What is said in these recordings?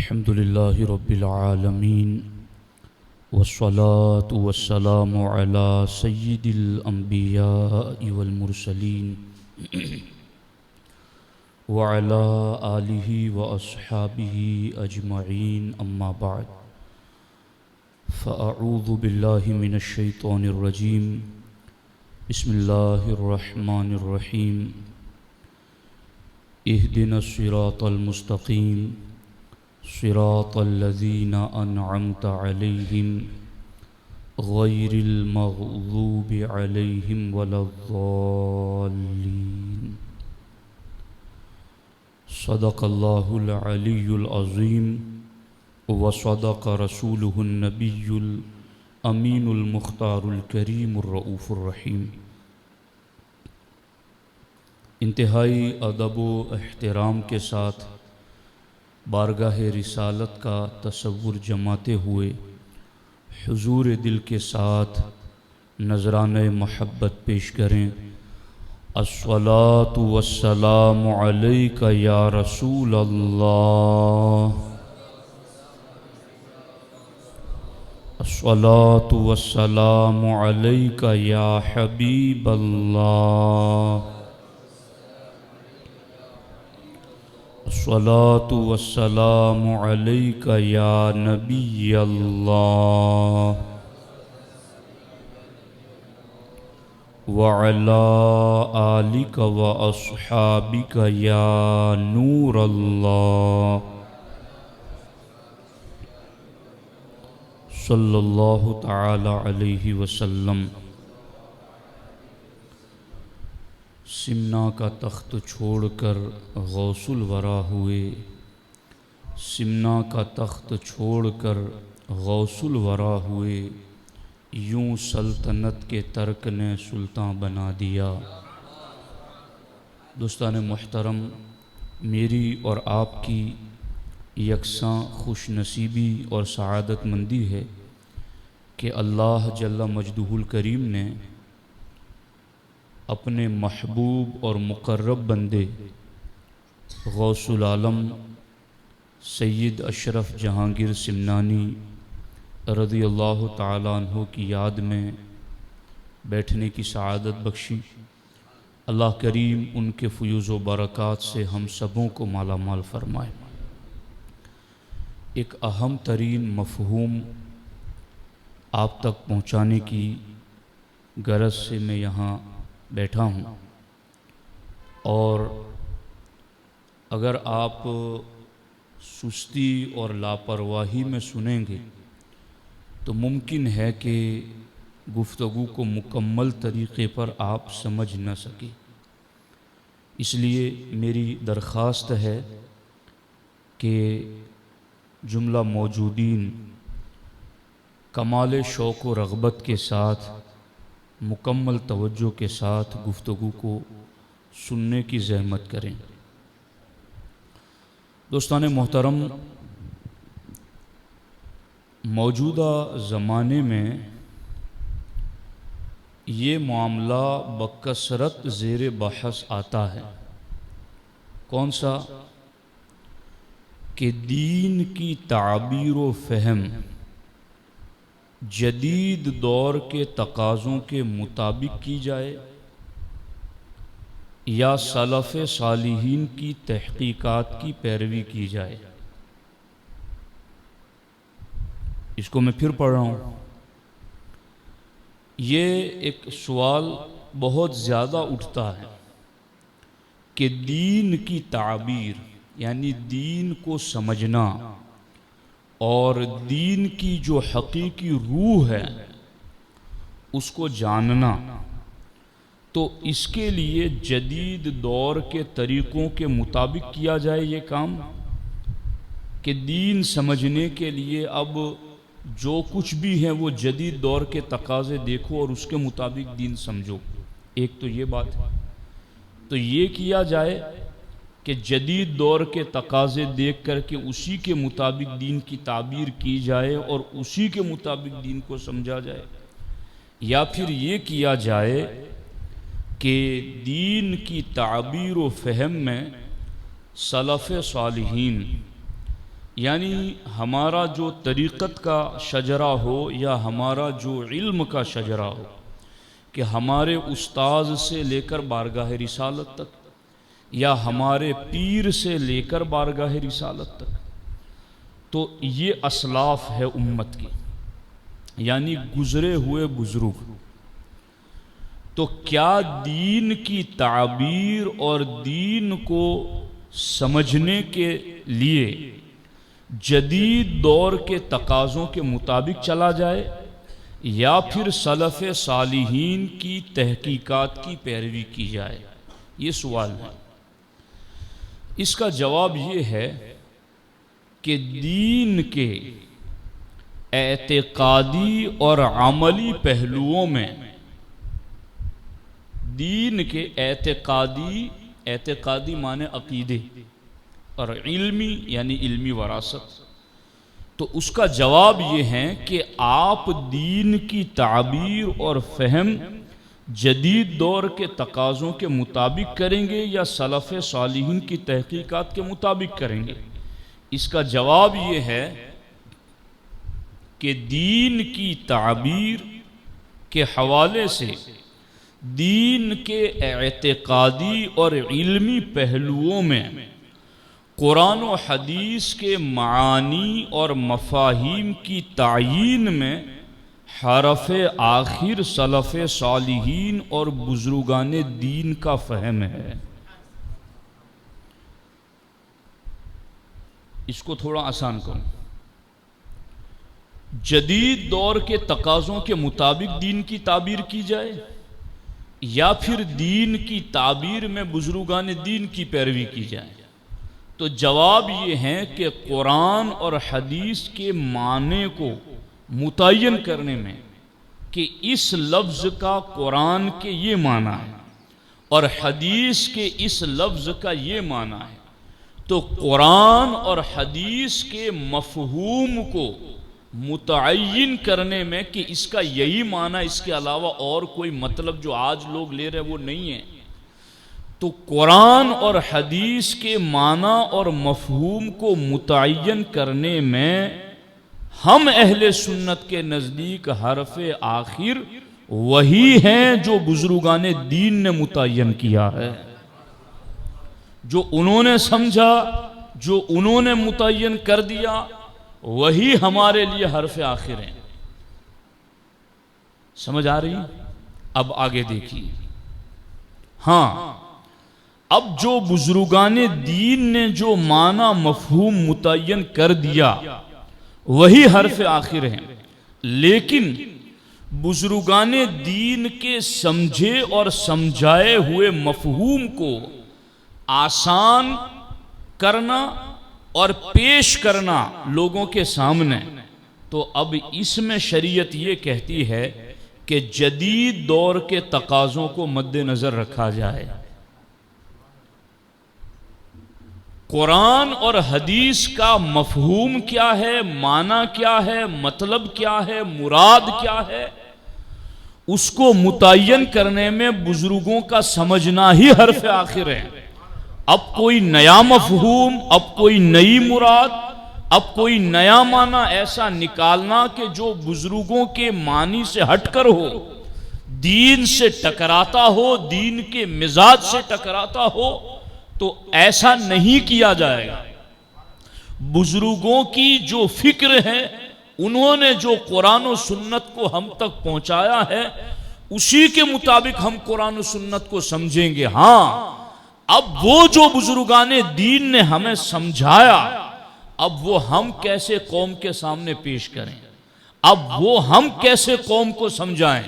الحمد لله رب العالمين والصلاة والسلام على سيد الأنبياء والمرسلين وعلى آله وأصحابه أجمعين أما بعد فأعوذ بالله من الشيطان الرجيم بسم الله الرحمن الرحيم اهدنا الصراط المستقيم صراط الذين أنعمت عليهم غير المغضوب عليهم ولا الضالين صدق الله العلي العظيم وصدق رسوله النبي الأمين المختار الكريم الرؤوف الرحيم۔ انتہائی ادب و احترام کے ساتھ بارگاہ رسالت کا تصور جماتے ہوئے حضور دل کے ساتھ نذرانہ محبت پیش کریں۔ الصلاۃ والسلام علیک یا رسول اللہ، الصلاۃ والسلام علیک یا حبیب اللہ، الصلاۃ والسلام علیک یا نبی اللہ، وعلی آلک واصحابک یا نور اللہ، صلی اللہ تعالی علیہ وسلم۔ سمنا کا تخت چھوڑ کر غوث الورا ہوئے، سمنا کا تخت چھوڑ کر غوث الورا ہوئے، یوں سلطنت کے ترک نے سلطان بنا دیا۔ دوستان محترم، میری اور آپ کی یکساں خوش نصیبی اور سعادت مندی ہے کہ اللہ جل مجدہ الکریم نے اپنے محبوب اور مقرب بندے غوث العالم سید اشرف جہانگیر سمنانی رضی اللہ تعالیٰ عنہ کی یاد میں بیٹھنے کی سعادت بخشی۔ اللہ کریم ان کے فیوز و برکات سے ہم سبوں کو مالا مال فرمائے۔ ایک اہم ترین مفہوم آپ تک پہنچانے کی غرض سے میں یہاں بیٹھا ہوں، اور اگر آپ سستی اور لاپرواہی میں سنیں گے تو ممکن ہے کہ گفتگو کو مکمل طریقے پر آپ سمجھ نہ سکیں۔ اس لیے میری درخواست ہے کہ جملہ موجودین کمال شوق و رغبت کے ساتھ مکمل توجہ کے ساتھ گفتگو کو سننے کی زحمت کریں۔ دوستان محترم، موجودہ زمانے میں یہ معاملہ بکثرت زیر بحث آتا ہے۔ کون سا؟ کہ دین کی تعبیر و فہم جدید دور کے تقاضوں کے مطابق کی جائے یا سلف صالحین کی تحقیقات کی پیروی کی جائے۔ اس کو میں پھر پڑھ رہا ہوں۔ یہ ایک سوال بہت زیادہ اٹھتا ہے کہ دین کی تعبیر یعنی دین کو سمجھنا اور دین کی جو حقیقی روح ہے اس کو جاننا، تو اس کے لیے جدید دور کے طریقوں کے مطابق کیا جائے یہ کام، کہ دین سمجھنے کے لیے اب جو کچھ بھی ہے وہ جدید دور کے تقاضے دیکھو اور اس کے مطابق دین سمجھو۔ ایک تو یہ بات ہے، تو یہ کیا جائے کہ جدید دور کے تقاضے دیکھ کر کے اسی کے مطابق دین کی تعبیر کی جائے اور اسی کے مطابق دین کو سمجھا جائے، یا پھر یہ کیا جائے کہ دین کی تعبیر و فہم میں سلف صالحین یعنی ہمارا جو طریقت کا شجرہ ہو یا ہمارا جو علم کا شجرہ ہو کہ ہمارے استاذ سے لے کر بارگاہ رسالت تک یا ہمارے پیر سے لے کر بارگاہ رسالت تک، تو یہ اسلاف ہے امت کی، یعنی گزرے ہوئے بزرگ۔ تو کیا دین کی تعبیر اور دین کو سمجھنے کے لیے جدید دور کے تقاضوں کے مطابق چلا جائے یا پھر سلف صالحین کی تحقیقات کی پیروی کی جائے؟ یہ سوال ہے۔ اس کا جواب یہ ہے کہ دین کے اعتقادی اور عملی پہلوؤں میں، دین کے اعتقادی معنی عقیدے اور علمی یعنی علمی وراثت، تو اس کا جواب یہ ہے کہ آپ دین کی تعبیر اور فہم جدید دور کے تقاضوں کے مطابق کریں گے یا سلف صالحین کی تحقیقات کے مطابق کریں گے؟ اس کا جواب یہ ہے کہ دین کی تعبیر کے حوالے سے دین کے اعتقادی اور علمی پہلوؤں میں قرآن و حدیث کے معانی اور مفاہیم کی تعیین میں حرف آخر سلف صالحین اور بزرگان دین کا فہم ہے۔ اس کو تھوڑا آسان کروں، جدید دور کے تقاضوں کے مطابق دین کی تعبیر کی جائے یا پھر دین کی تعبیر میں بزرگان دین کی پیروی کی جائے؟ تو جواب یہ ہے کہ قرآن اور حدیث کے معنی کو متعین کرنے میں کہ اس لفظ کا قرآن کے یہ معنی ہے اور حدیث کے اس لفظ کا یہ معنی ہے، تو قرآن اور حدیث کے مفہوم کو متعین کرنے میں کہ اس کا یہی معنی، اس کے علاوہ اور کوئی مطلب جو آج لوگ لے رہے وہ نہیں ہے، تو قرآن اور حدیث کے معنی اور مفہوم کو متعین کرنے میں ہم اہل سنت کے نزدیک حرف آخر وہی ہیں جو بزرگان دین نے متعین کیا ہے، جو انہوں نے سمجھا، جو انہوں نے متعین کر دیا، وہی ہمارے لیے حرف آخر ہیں۔ سمجھ آ رہی؟ اب آگے دیکھیے، ہاں اب جو بزرگان دین نے جو معنی مفہوم متعین کر دیا وہی حرف آخر ہیں، لیکن بزرگان دین کے سمجھے اور سمجھائے ہوئے مفہوم کو آسان کرنا اور پیش کرنا لوگوں کے سامنے، تو اب اس میں شریعت یہ کہتی ہے کہ جدید دور کے تقاضوں کو مد نظر رکھا جائے۔ قرآن اور حدیث کا مفہوم کیا ہے، معنی کیا ہے، مطلب کیا ہے، مراد کیا ہے، اس کو متعین کرنے میں بزرگوں کا سمجھنا ہی حرف آخر ہے۔ اب کوئی نیا مفہوم، اب کوئی نئی مراد، اب کوئی نیا معنی ایسا نکالنا کہ جو بزرگوں کے معنی سے ہٹ کر ہو، دین سے ٹکراتا ہو، دین کے مزاج سے ٹکراتا ہو، تو ایسا نہیں کیا جائے گا۔ بزرگوں کی جو فکر ہے، انہوں نے جو قرآن و سنت کو ہم تک پہنچایا ہے، اسی کے مطابق ہم قرآن و سنت کو سمجھیں گے۔ ہاں اب وہ جو بزرگان دین نے ہمیں سمجھایا، اب وہ ہم کیسے قوم کے سامنے پیش کریں، اب وہ ہم کیسے قوم کو سمجھائیں،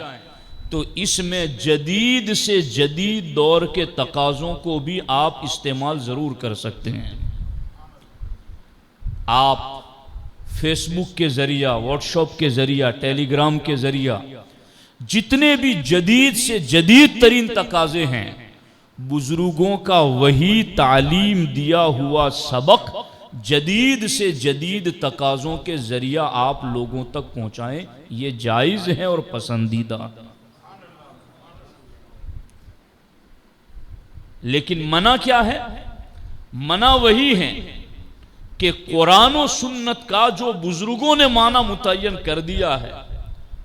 تو اس میں جدید سے جدید دور کے تقاضوں کو بھی آپ استعمال ضرور کر سکتے ہیں۔ آپ فیس بک کے ذریعہ، واٹس ایپ کے ذریعہ، ٹیلی گرام کے ذریعہ جتنے بھی جدید سے جدید ترین تقاضے ہیں، بزرگوں کا وہی تعلیم دیا ہوا سبق جدید سے جدید تقاضوں کے ذریعہ آپ لوگوں تک پہنچائیں، یہ جائز ہے اور پسندیدہ۔ لیکن منع کیا ہے؟ منع وہی ہے کہ قرآن و سنت کا جو بزرگوں نے معنی متعین کر دیا ہے،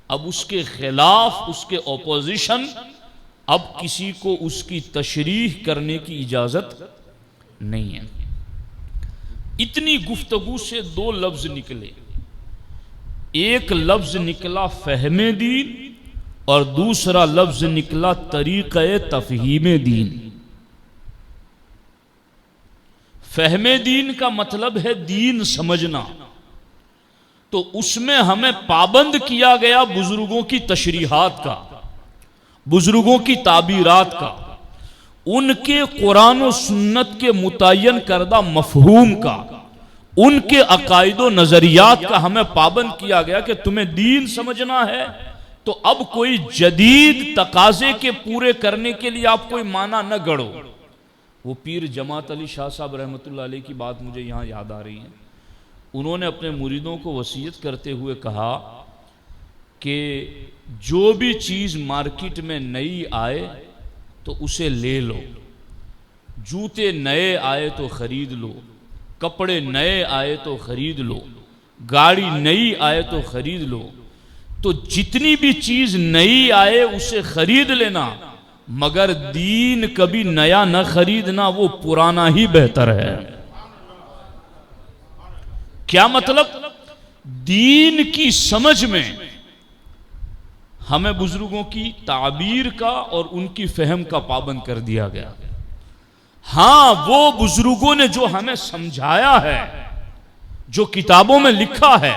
اب اس کے خلاف، اس کے اپوزیشن، اب کسی کو اس کی تشریح کرنے کی اجازت نہیں ہے۔ اتنی گفتگو سے دو لفظ نکلے، ایک لفظ نکلا فہم دین اور دوسرا لفظ نکلا طریقہ تفہیم دین۔ فہم دین کا مطلب ہے دین سمجھنا، تو اس میں ہمیں پابند کیا گیا بزرگوں کی تشریحات کا، بزرگوں کی تعبیرات کا، ان کے قرآن و سنت کے متعین کردہ مفہوم کا، ان کے عقائد و نظریات کا ہمیں پابند کیا گیا کہ تمہیں دین سمجھنا ہے تو اب کوئی جدید تقاضے کے پورے کرنے کے لیے آپ کوئی معنی نہ گڑو۔ وہ پیر جماعت علی شاہ صاحب رحمۃ اللہ علیہ کی بات مجھے یہاں یاد آ رہی ہے۔ انہوں نے اپنے مریدوں کو وصیت کرتے ہوئے کہا کہ جو بھی چیز مارکیٹ میں نئی آئے تو اسے لے لو، جوتے نئے آئے تو خرید لو، کپڑے نئے آئے تو خرید لو، گاڑی نئی آئے تو خرید لو، تو جتنی بھی چیز نئی آئے اسے خرید لینا، مگر دین کبھی نیا نہ خریدنا، وہ پرانا ہی بہتر ہے۔ کیا مطلب؟ دین کی سمجھ میں ہمیں بزرگوں کی تعبیر کا اور ان کی فہم کا پابند کر دیا گیا۔ ہاں، وہ بزرگوں نے جو ہمیں سمجھایا ہے، جو کتابوں میں لکھا ہے،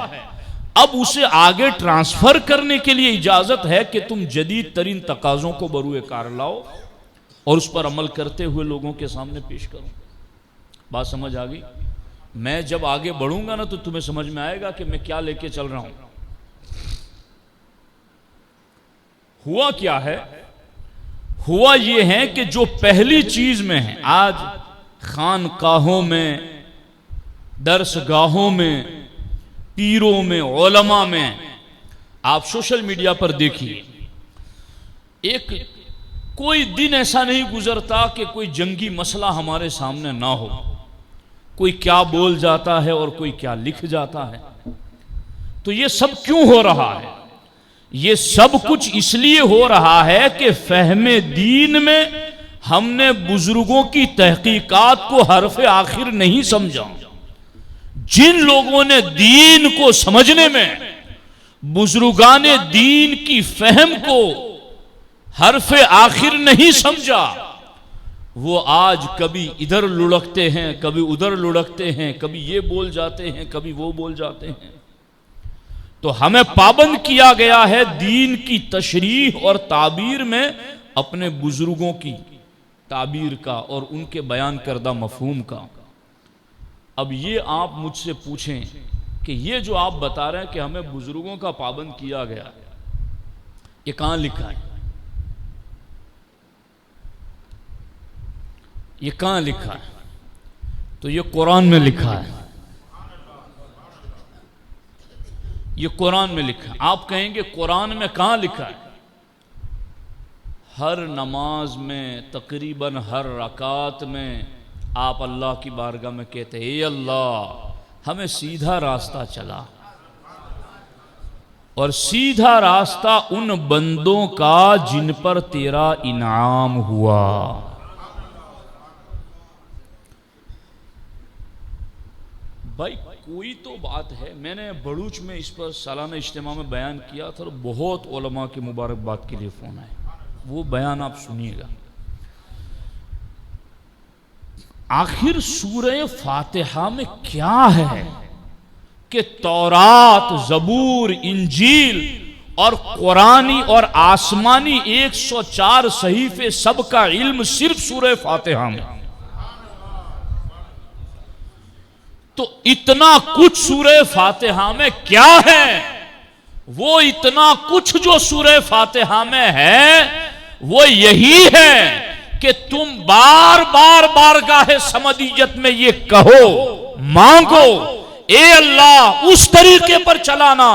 اب اسے آگے ٹرانسفر کرنے کے لیے اجازت ہے کہ تم جدید ترین تقاضوں کو بروئے کار لاؤ اور اس پر عمل کرتے ہوئے لوگوں کے سامنے پیش کرو۔ بات سمجھ آ گئی؟ میں جب آگے بڑھوں گا نا تو تمہیں سمجھ میں آئے گا کہ میں کیا لے کے چل رہا ہوں۔ ہوا کیا ہے؟ ہوا یہ ہے کہ جو پہلی چیز میں ہے، آج خانقاہوں میں، درس گاہوں میں، پیروں میں، علماء میں، آپ سوشل میڈیا پر دیکھیے، ایک کوئی دن ایسا نہیں گزرتا کہ کوئی جنگی مسئلہ ہمارے سامنے نہ ہو۔ کوئی کیا بول جاتا ہے اور کوئی کیا لکھ جاتا ہے۔ تو یہ سب کیوں ہو رہا ہے؟ یہ سب کچھ اس لیے ہو رہا ہے کہ فہم دین میں ہم نے بزرگوں کی تحقیقات کو حرف آخر نہیں سمجھا۔ جن لوگوں نے دین کو سمجھنے میں بزرگان دین کی فہم کو حرف آخر نہیں سمجھا، وہ آج کبھی ادھر لڑکتے ہیں، کبھی ادھر لڑکتے ہیں، کبھی یہ بول جاتے ہیں، کبھی وہ بول جاتے ہیں۔ تو ہمیں پابند کیا گیا ہے دین کی تشریح اور تعبیر میں اپنے بزرگوں کی تعبیر کا اور ان کے بیان کردہ مفہوم کا۔ اب یہ آپ مجھ سے پوچھیں کہ یہ جو آپ بتا رہے ہیں کہ ہمیں بزرگوں کا پابند کیا گیا، یہ کہاں لکھا ہے؟ یہ کہاں لکھا ہے؟ تو یہ قرآن میں لکھا ہے، یہ قرآن میں لکھا ہے۔ آپ کہیں گے قرآن میں کہاں لکھا ہے؟ ہر نماز میں، تقریباً ہر رکعت میں آپ اللہ کی بارگاہ میں کہتے ہیں، اے اللہ ہمیں سیدھا راستہ چلا، اور سیدھا راستہ ان بندوں کا جن پر تیرا انعام ہوا۔ بھائی کوئی تو بات ہے، میں نے بڑوچ میں اس پر سالانہ اجتماع میں بیان کیا تھا اور بہت علماء کے مبارکباد کے لیے فون آئے، وہ بیان آپ سنیے گا۔ آخر سورہ فاتحہ میں کیا ہے کہ تورات، زبور، انجیل اور قرآنی اور آسمانی 104 صحیفے سب کا علم صرف سورہ فاتحہ میں۔ تو اتنا کچھ سورہ فاتحہ میں کیا ہے؟ وہ اتنا کچھ جو سورہ فاتحہ میں ہے وہ یہی ہے کہ تم بار بار بارگاہ سمدیت میں یہ کہو، مانگو، اے اللہ اس طریقے پر چلانا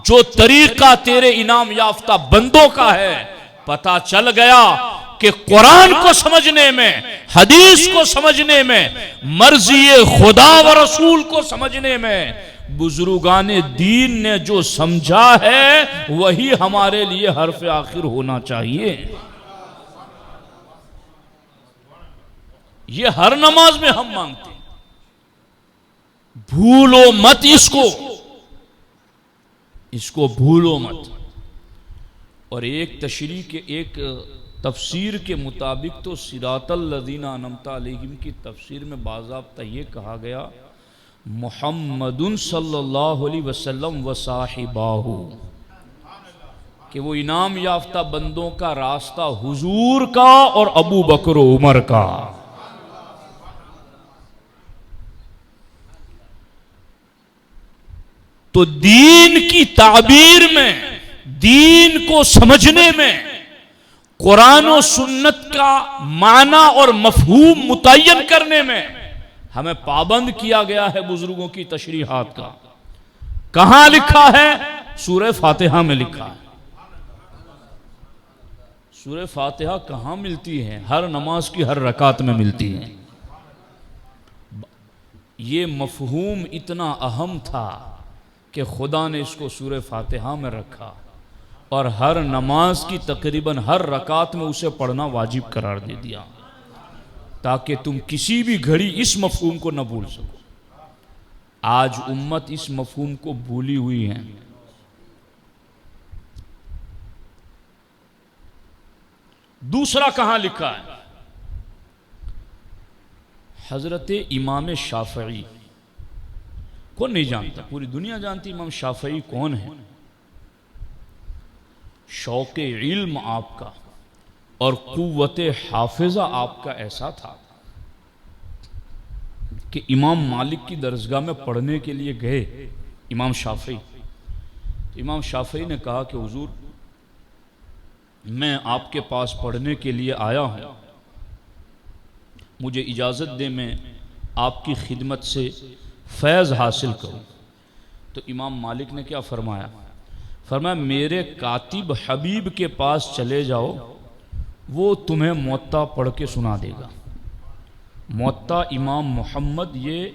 جو طریقہ تیرے انعام یافتہ بندوں کا ہے۔ پتہ چل گیا کہ قرآن کو سمجھنے میں، حدیث کو سمجھنے میں، مرضی خدا و رسول کو سمجھنے میں بزرگان دین نے جو سمجھا ہے وہی ہمارے لیے حرف آخر ہونا چاہیے۔ یہ ہر نماز میں ہم مانگتے ہیں، بھولو مت اس کو بھولو مت۔ اور ایک تشریح کے ایک تفسیر کے مطابق تو صراط الذین انعمت علیہم کی تفسیر میں باضابطہ یہ کہا گیا محمد صلی اللہ علیہ وسلم و صاحباہ، کہ وہ انعام یافتہ بندوں کا راستہ حضور کا اور ابو بکر و عمر کا۔ تو دین کی تعبیر میں، دین کو سمجھنے میں، قرآن و سنت کا معنی اور مفہوم متعین کرنے میں ہمیں پابند کیا گیا ہے بزرگوں کی تشریحات کا۔ کہاں لکھا ہے؟ سورہ فاتحہ میں لکھا ہے۔ سورہ فاتحہ کہاں ملتی ہے؟ ہر نماز کی ہر رکعت میں ملتی ہے۔ یہ مفہوم اتنا اہم تھا کہ خدا نے اس کو سورہ فاتحہ میں رکھا اور ہر نماز کی تقریباً ہر رکعت میں اسے پڑھنا واجب قرار دے دیا، تاکہ تم کسی بھی گھڑی اس مفہوم کو نہ بھول سکو۔ آج امت اس مفہوم کو بھولی ہوئی ہے۔ دوسرا کہاں لکھا ہے؟ حضرت امام شافعی، کون نہیں جانتا؟ پوری دنیا جانتی امام شافعی کون ہے۔ شوق علم آپ کا اور قوت حافظہ آپ کا ایسا تھا کہ امام مالک کی درسگاہ میں پڑھنے کے لیے گئے امام شافعی۔ تو امام شافعی نے کہا کہ حضور میں آپ کے پاس پڑھنے کے لیے آیا ہوں، مجھے اجازت دے میں آپ کی خدمت سے فیض حاصل کروں۔ تو امام مالک نے کیا فرمایا؟ فرمایا میرے کاتب حبیب کے پاس چلے جاؤ، وہ تمہیں موطا پڑھ کے سنا دے گا۔ موطا امام محمد یہ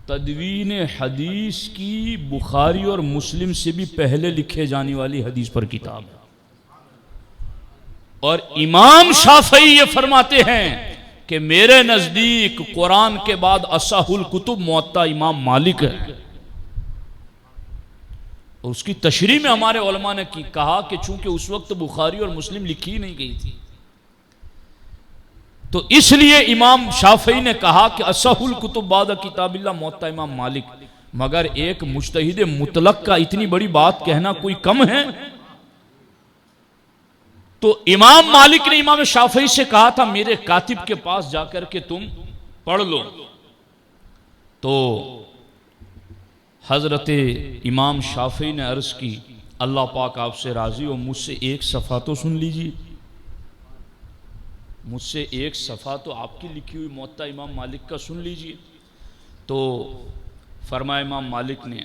تدوین حدیث کی بخاری اور مسلم سے بھی پہلے لکھے جانے والی حدیث پر کتاب ہے۔ اور امام شافعی یہ فرماتے ہیں کہ میرے نزدیک قرآن کے بعد اصح الکتب موطا امام مالک ہے۔ اور اس کی تشریح میں ہمارے علماء نے کہا کہ چونکہ اس وقت بخاری اور مسلم لکھی نہیں گئی تھی، تو اس لیے امام شافعی نے کہا کہ اصح الکتب بعد کتاب اللہ موطا امام مالک۔ مگر ایک مجتہد مطلق کا اتنی بڑی بات کہنا کوئی کم ہے؟ تو امام مالک نے امام شافعی سے کہا تھا میرے کاتب کے پاس جا کر کے تم پڑھ لو۔ تو حضرت امام شافعی نے عرض کی اللہ پاک آپ سے راضی ہو، مجھ سے ایک صفحہ تو سن لیجیے، مجھ سے ایک صفحہ تو آپ کی لکھی ہوئی موطا امام مالک کا سن لیجیے۔ تو فرمایا امام مالک نے،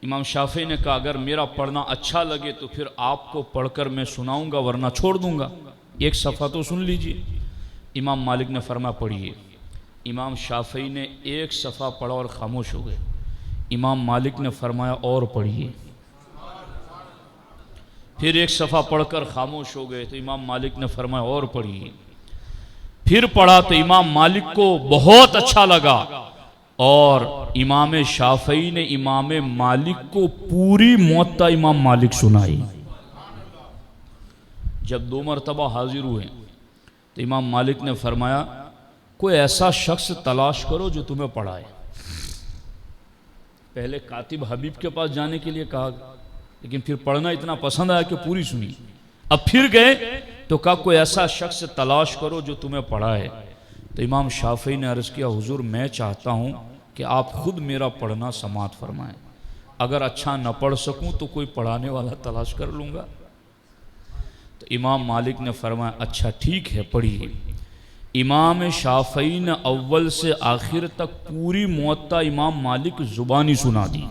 امام شافعی نے کہا اگر میرا پڑھنا اچھا لگے تو پھر آپ کو پڑھ کر میں سناؤں گا ورنہ چھوڑ دوں گا، ایک صفحہ تو سن لیجیے۔ امام مالک نے فرمایا پڑھیے۔ امام شافعی نے ایک صفحہ پڑھا اور خاموش ہو گئے۔ امام مالک نے فرمایا اور پڑھیے۔ پھر ایک صفحہ پڑھ کر خاموش ہو گئے تو امام مالک نے فرمایا اور پڑھیے۔ پھر پڑھا تو امام مالک کو بہت اچھا لگا اور امام شافعی نے امام مالک کو پوری موطا امام مالک سنائی۔ جب 2 مرتبہ حاضر ہوئے تو امام مالک نے فرمایا کوئی ایسا شخص تلاش کرو جو تمہیں پڑھائے۔ پہلے کاتب حبیب کے پاس جانے کے لیے کہا، لیکن پھر پڑھنا اتنا پسند آیا کہ پوری سنی۔ اب پھر گئے تو کہا کوئی ایسا شخص تلاش کرو جو تمہیں پڑھائے۔ تو امام شافعی نے عرض کیا حضور میں چاہتا ہوں کہ آپ خود میرا پڑھنا سماعت فرمائیں، اگر اچھا نہ پڑھ سکوں تو کوئی پڑھانے والا تلاش کر لوں گا۔ تو امام مالک نے فرمایا اچھا ٹھیک ہے پڑھیے۔ امام شافعی نے اول سے آخر تک پوری موطا امام مالک زبانی سنا دی۔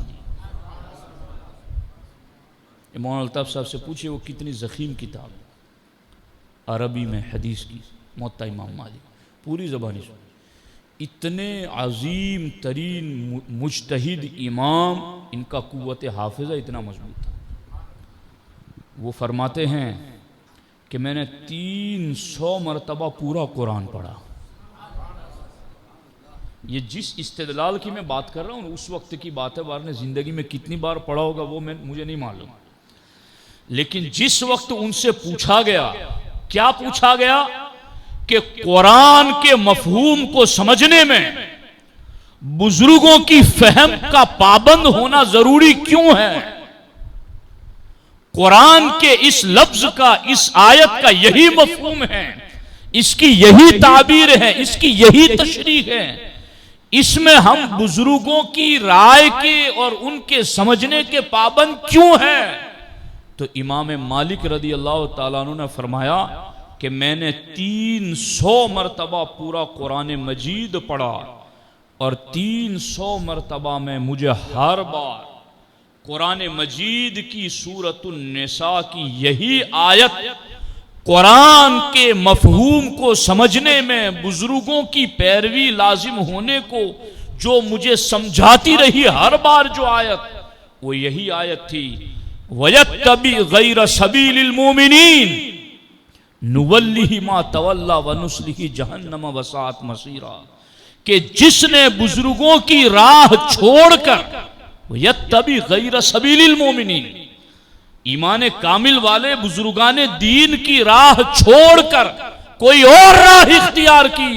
مولانا الطاف صاحب سے پوچھے وہ کتنی ضخیم کتاب ہے، عربی میں حدیث کی، موطا امام مالک پوری زبانی سن. اتنے عظیم ترین مجتہد امام، ان کا قوت حافظہ اتنا مضبوط تھا. وہ فرماتے ہیں کہ میں نے 300 مرتبہ پورا قرآن پڑھا. یہ جس استدلال کی میں بات کر رہا ہوں اس وقت کی بات ہے، نے زندگی میں کتنی بار پڑھا ہوگا وہ مجھے نہیں معلوم، لیکن جس وقت ان سے پوچھا گیا، کیا پوچھا گیا کہ قرآن کے مفہوم کو سمجھنے میں بزرگوں کی فہم کا پابند ہونا ضروری کیوں ہے؟ قرآن کے اس لفظ کا، اس آیت کا یہی مفہوم ہے، اس کی یہی تعبیر ہے، اس کی یہی تشریح ہے، اس میں ہم بزرگوں کی رائے کے اور ان کے سمجھنے کے پابند کیوں ہیں؟ تو امام مالک رضی اللہ تعالیٰ عنہ نے فرمایا کہ میں نے 300 مرتبہ پورا قرآن مجید پڑھا، اور 300 مرتبہ میں مجھے ہر بار قرآن مجید کی سورۃ النساء کی یہی آیت قرآن کے مفہوم کو سمجھنے میں بزرگوں کی پیروی لازم ہونے کو جو مجھے سمجھاتی رہی، ہر بار جو آیت، وہ یہی آیت تھی، وَيَتَّبِعْ غَيْرَ سَبِيلِ الْمُؤْمِنِينَ نُوَلِّهِ مَا تَوَلَّى وَنُصْلِهِ جَهَنَّمَ وَسَاءَتْ مَصِيرًا، کہ جس نے بزرگوں کی راہ چھوڑ کر وَيَتَّبِعْ غَيْرَ سَبِيلِ الْمُؤْمِنِينَ، ایمان کامل والے بزرگان دین کی راہ چھوڑ کر کوئی اور راہ اختیار کی.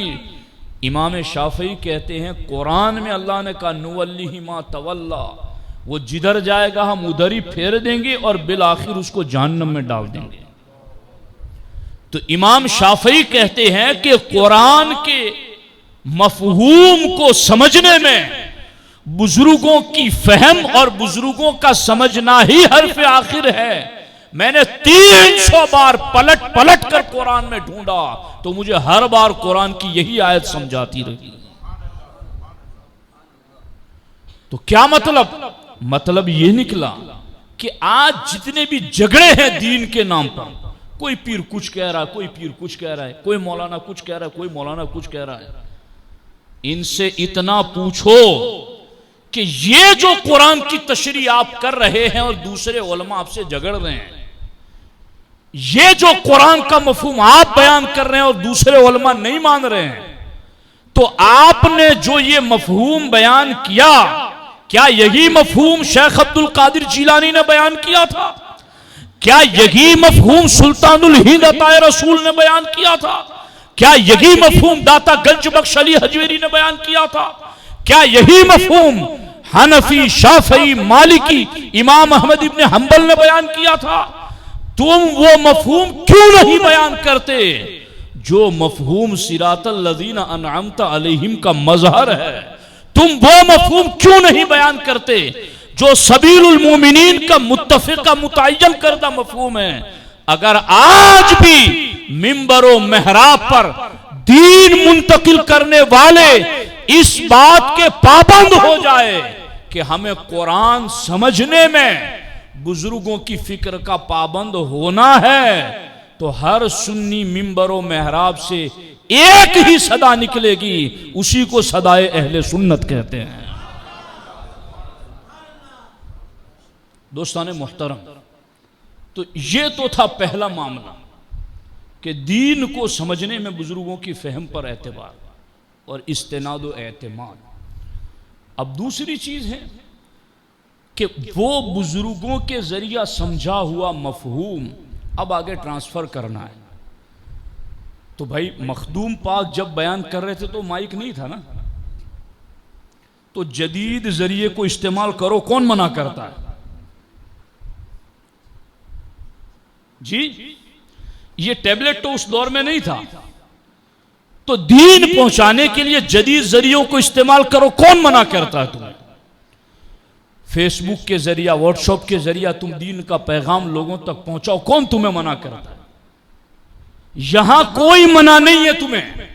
امام شافعی کہتے ہیں قرآن میں اللہ نے کہا نُوَلِّهِ مَا تَوَلَّى، وہ جدھر جائے گا ہم ادھر ہی پھیر دیں گے اور بالآخر اس کو جہنم میں ڈال دیں گے. تو امام شافعی کہتے ہیں کہ قرآن کے مفہوم کو سمجھنے میں بزرگوں کی فہم اور بزرگوں کا سمجھنا ہی حرف آخر ہے. میں نے 300 بار پلٹ پلٹ کر قرآن میں ڈھونڈا تو مجھے ہر بار قرآن کی یہی آیت سمجھاتی رہی. تو کیا مطلب یہ نکلا کہ آج جتنے بھی جھگڑے ہیں دین کے نام پر، کوئی پیر کچھ کہہ رہا ہے، کوئی پیر کچھ کہہ رہا ہے، کوئی مولانا کچھ کہہ رہا ہے، کوئی مولانا کچھ کہہ رہا ہے، ان سے اتنا پوچھو کہ یہ جو قرآن کی تشریح آپ کر رہے ہیں اور دوسرے علماء آپ سے جھگڑ رہے ہیں، یہ جو قرآن کا مفہوم آپ بیان کر رہے ہیں اور دوسرے علماء نہیں مان رہے ہیں، تو آپ نے جو یہ مفہوم بیان کیا، کیا یہی مفہوم شیخ عبد القادر جیلانی نے بیان کیا تھا؟ کیا یہی مفہوم سلطان الہند عطائے رسول نے بیان کیا تھا؟ کیا یہی مفہوم داتا گنج بخش علی حجویری نے بیان کیا تھا؟ کیا یہی مفہوم حنفی، شافعی، مالکی، امام احمد ابن حنبل نے بیان کیا تھا؟ تم وہ مفہوم کیوں نہیں بیان کرتے جو مفہوم صراط الذین انعمت علیہم کا مظہر ہے؟ تم وہ مفہوم کیوں نہیں بیان کرتے جو سبیل المومنین کا متفقہ متعین کردہ مفہوم ہے؟ اگر آج بھی منبر و محراب پر دین منتقل کرنے والے اس بات کے پابند ہو جائے کہ ہمیں قرآن سمجھنے میں بزرگوں کی فکر کا پابند ہونا ہے، تو ہر سنی منبر و محراب سے ایک ہی صدا نکلے گی، اسی کو صدائے اہل سنت کہتے ہیں. دوستان محترم، تو یہ تو تھا پہلا معاملہ کہ دین کو سمجھنے میں بزرگوں کی فہم پر اعتبار اور استناد و اعتماد. اب دوسری چیز ہے کہ وہ بزرگوں کے ذریعہ سمجھا ہوا مفہوم اب آگے ٹرانسفر کرنا ہے. تو بھائی مخدوم پاک جب بیان کر رہے تھے تو مائک نہیں تھا نا، تو جدید ذریعے کو استعمال کرو، کون منع کرتا ہے؟ جی یہ ٹیبلٹ تو اس دور میں نہیں تھا، تو دین پہنچانے کے لیے جدید ذریعوں کو استعمال کرو، کون منع کرتا ہے تمہیں؟ فیس بک کے ذریعہ، واٹس ایپ کے ذریعہ تم دین کا پیغام لوگوں تک پہنچاؤ، کون تمہیں منع کرتا ہے؟ یہاں کوئی منع نہیں ہے تمہیں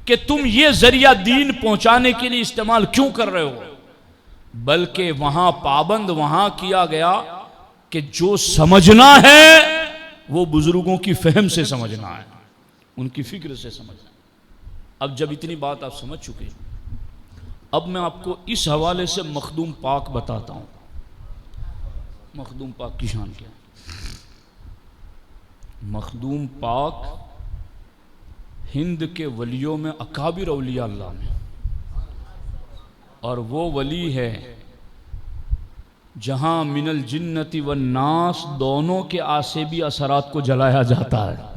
کہ تم یہ ذریعہ دین پہنچانے کے لیے استعمال کیوں کر رہے ہو، بلکہ وہاں پابند وہاں کیا گیا کہ جو سمجھنا ہے وہ بزرگوں کی فہم سے سمجھنا ہے. ان کی فکر سے سمجھنا۔ اب جب اتنی بات آپ سمجھ چکے، اب میں آپ کو اس حوالے سے مخدوم پاک بتاتا ہوں۔ مخدوم پاک کی شان کیا ہے؟ مخدوم پاک ہند کے ولیوں میں اکابر اولیاء اللہ میں، اور وہ ولی ہے جہاں من الجنت والناس دونوں کے آسیبی اثرات کو جلایا جاتا ہے۔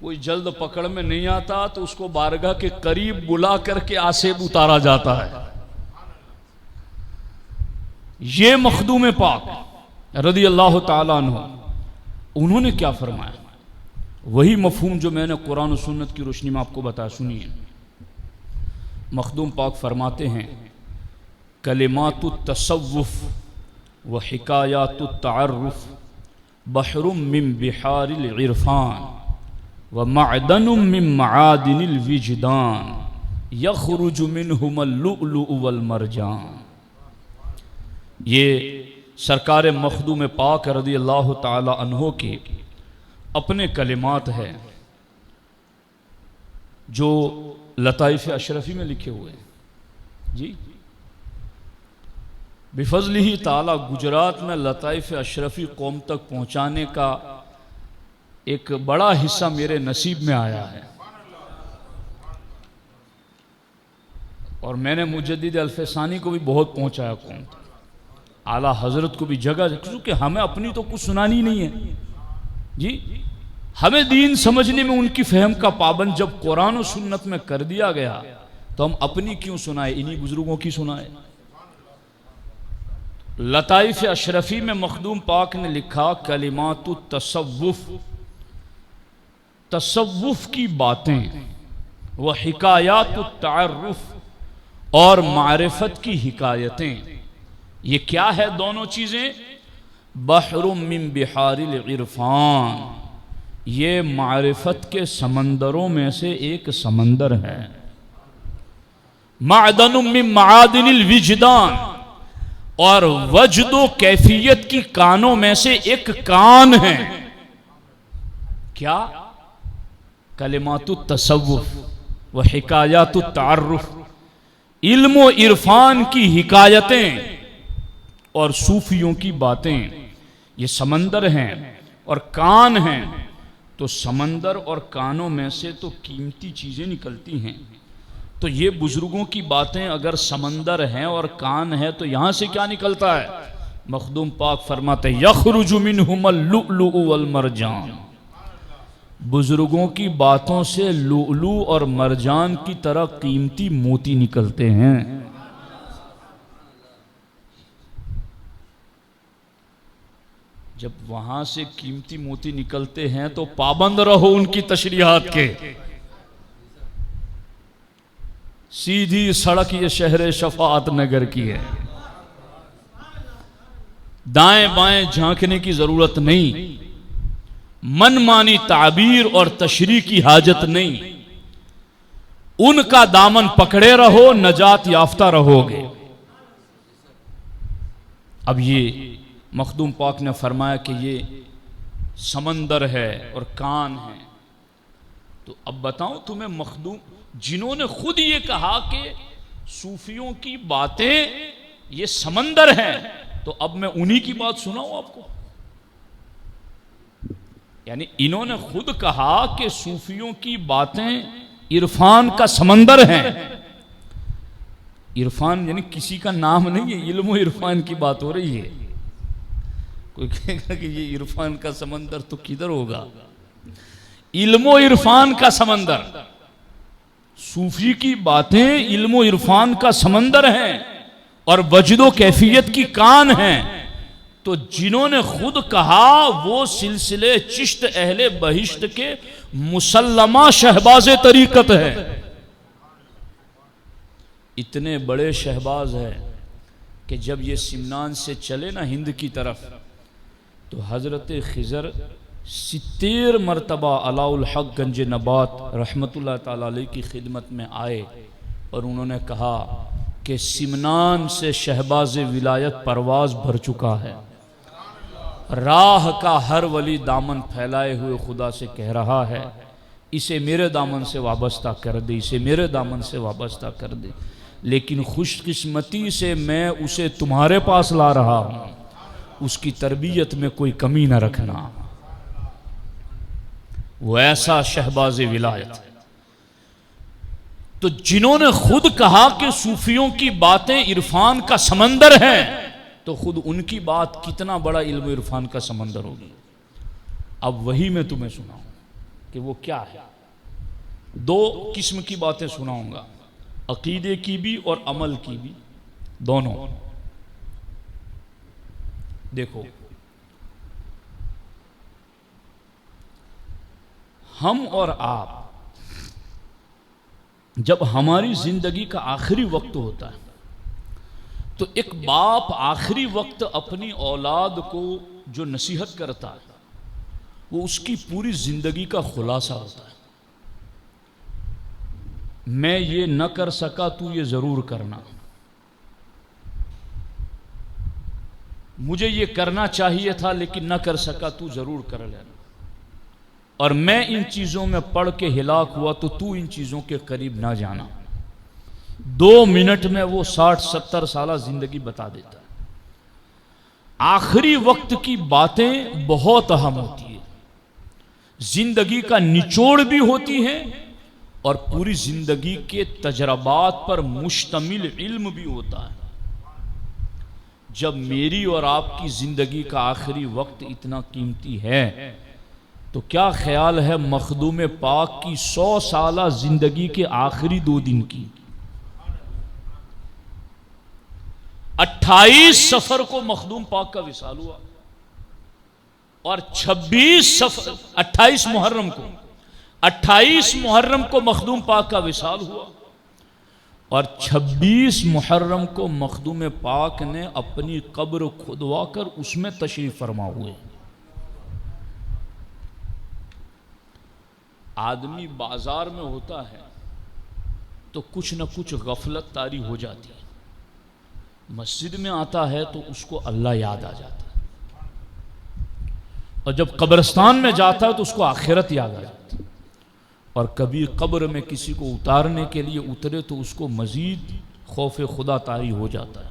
کوئی جلد پکڑ میں نہیں آتا تو اس کو بارگاہ کے قریب بلا کر کے آسیب اتارا جاتا ہے۔ یہ مخدوم پاک رضی اللہ تعالیٰ عنہ، انہوں نے کیا فرمایا؟ وہی مفہوم جو میں نے قرآن و سنت کی روشنی میں آپ کو بتایا، سنیے۔ مخدوم پاک فرماتے ہیں کلمات التصوف و حکایات التعرف بحر من بحار العرفان و معدن من معادن الوجدان یخرج منہم اللؤلؤ والمرجان۔ یہ سرکار مخدوم پاک رضی اللہ تعالی عنہ کے اپنے کلمات ہیں جو لطائف اشرفی میں لکھے ہوئے ہیں۔ جی بفضلہ تعالی گجرات میں لطائف اشرفی قوم تک پہنچانے کا ایک بڑا حصہ میرے نصیب میں آیا ہے، اور میں نے مجدد الفسانی کو بھی بہت پہنچایا قوم تک، اعلیٰ حضرت کو بھی جگہ، کیونکہ ہمیں اپنی تو کچھ سنانی نہیں ہے۔ جی ہمیں دین سمجھنے میں ان کی فہم کا پابند جب قرآن و سنت میں کر دیا گیا تو ہم اپنی کیوں سنائے، انہی بزرگوں کی سنائے۔ لطائف اشرفی میں مخدوم پاک نے لکھا کلمات التصوف، تصوف کی باتیں، وہ حکایات التعرف اور معرفت کی حکایتیں۔ یہ کیا ہے دونوں چیزیں؟ بحر من بحار العرفان، یہ معرفت کے سمندروں میں سے ایک سمندر ہے۔ معدن من معادن الوجدان، اور وجد و کیفیت کی کانوں میں سے ایک کان ہے۔ کیا؟ کلمات التصوف و حکایات التعرف، علم و عرفان کی حکایتیں اور صوفیوں کی باتیں، یہ سمندر ہیں اور کان ہیں۔ تو سمندر اور کانوں میں سے تو قیمتی چیزیں نکلتی ہیں، تو یہ بزرگوں کی باتیں اگر سمندر ہیں اور کان ہے تو یہاں سے کیا نکلتا ہے؟ مخدوم پاک فرماتے یخرج منہم اللؤلؤ والمرجان، بزرگوں کی باتوں سے لؤلؤ اور مرجان کی طرح قیمتی موتی نکلتے ہیں۔ جب وہاں سے قیمتی موتی نکلتے ہیں تو پابند رہو ان کی تشریحات کے۔ سیدھی سڑک یہ شہر شفاعت نگر کی ہے، دائیں بائیں جھانکنے کی ضرورت نہیں، من مانی تعبیر اور تشریح کی حاجت نہیں، ان کا دامن پکڑے رہو، نجات یافتہ رہو گے۔ اب یہ مخدوم پاک نے فرمایا کہ یہ سمندر ہے اور کان ہے، تو اب بتاؤں تمہیں مخدوم جنہوں نے خود یہ کہا کہ صوفیوں کی باتیں یہ سمندر ہیں، تو اب میں انہی کی بات سناؤں آپ کو؟ یعنی انہوں نے خود کہا کہ صوفیوں کی باتیں عرفان کا سمندر ہیں۔ عرفان یعنی کسی کا نام نہیں ہے، علم و عرفان کی بات ہو رہی ہے۔ کوئی کہے گا کہ یہ عرفان کا سمندر تو کدھر ہوگا؟ علم و عرفان کا سمندر، صوفی کی باتیں علم و عرفان کا سمندر ہیں اور وجد و کیفیت کی کان ہیں۔ تو جنہوں نے خود کہا وہ سلسلے چشت اہل بہشت کے مسلمہ شہباز طریقت ہے۔ اتنے بڑے شہباز ہے کہ جب یہ سمنان سے چلے نا ہند کی طرف تو حضرت خضر 70 مرتبہ علاء الحق گنج نبات رحمت اللہ تعالی علیہ کی خدمت میں آئے اور انہوں نے کہا کہ سمنان سے شہباز ولایت پرواز بھر چکا ہے، راہ کا ہر ولی دامن پھیلائے ہوئے خدا سے کہہ رہا ہے اسے میرے دامن سے وابستہ کر دے، اسے میرے دامن سے وابستہ کر دے، لیکن خوش قسمتی سے میں اسے تمہارے پاس لا رہا ہوں، اس کی تربیت میں کوئی کمی نہ رکھنا۔ وہ ایسا شہباز ولایت ہے۔ تو جنہوں نے خود کہا کہ صوفیوں کی باتیں عرفان کا سمندر ہیں، تو خود ان کی بات کتنا بڑا علم و عرفان کا سمندر ہوگی۔ اب وہی میں تمہیں سناؤں کہ وہ کیا ہے۔ دو قسم کی باتیں سناؤں گا، عقیدے کی بھی اور عمل کی بھی، دونوں۔ دیکھو، ہم اور آپ جب ہماری زندگی کا آخری وقت ہوتا ہے تو ایک باپ آخری وقت اپنی اولاد کو جو نصیحت کرتا ہے وہ اس کی پوری زندگی کا خلاصہ ہوتا ہے۔ میں یہ نہ کر سکا تو یہ ضرور کرنا، مجھے یہ کرنا چاہیے تھا لیکن نہ کر سکا تو ضرور کر لینا، اور میں ان چیزوں میں پڑھ کے ہلاک ہوا تو ان چیزوں کے قریب نہ جانا۔ 2 منٹ میں وہ 60-70 سالہ زندگی بتا دیتا ہے۔ آخری وقت کی باتیں بہت اہم ہوتی ہیں، زندگی کا نچوڑ بھی ہوتی ہیں اور پوری زندگی کے تجربات پر مشتمل علم بھی ہوتا ہے۔ جب میری اور آپ کی زندگی کا آخری وقت اتنا قیمتی ہے تو کیا خیال ہے مخدوم پاک کی 100 سالہ زندگی کے آخری 2 دن کی؟ 28 صفر کو مخدوم پاک کا وصال ہوا اور 28 محرم کو مخدوم پاک کا وصال ہوا اور 26 محرم کو مخدوم پاک نے اپنی قبر کھدوا کر اس میں تشریف فرما ہوئے۔ آدمی بازار میں ہوتا ہے تو کچھ نہ کچھ غفلت طاری ہو جاتی ہے، مسجد میں آتا ہے تو اس کو اللہ یاد آ جاتا ہے، اور جب قبرستان میں جاتا ہے تو اس کو آخرت یاد آ جاتی ہے، اور کبھی قبر میں کسی کو اتارنے کے لیے اترے تو اس کو مزید خوف خدا طاری ہو جاتا ہے۔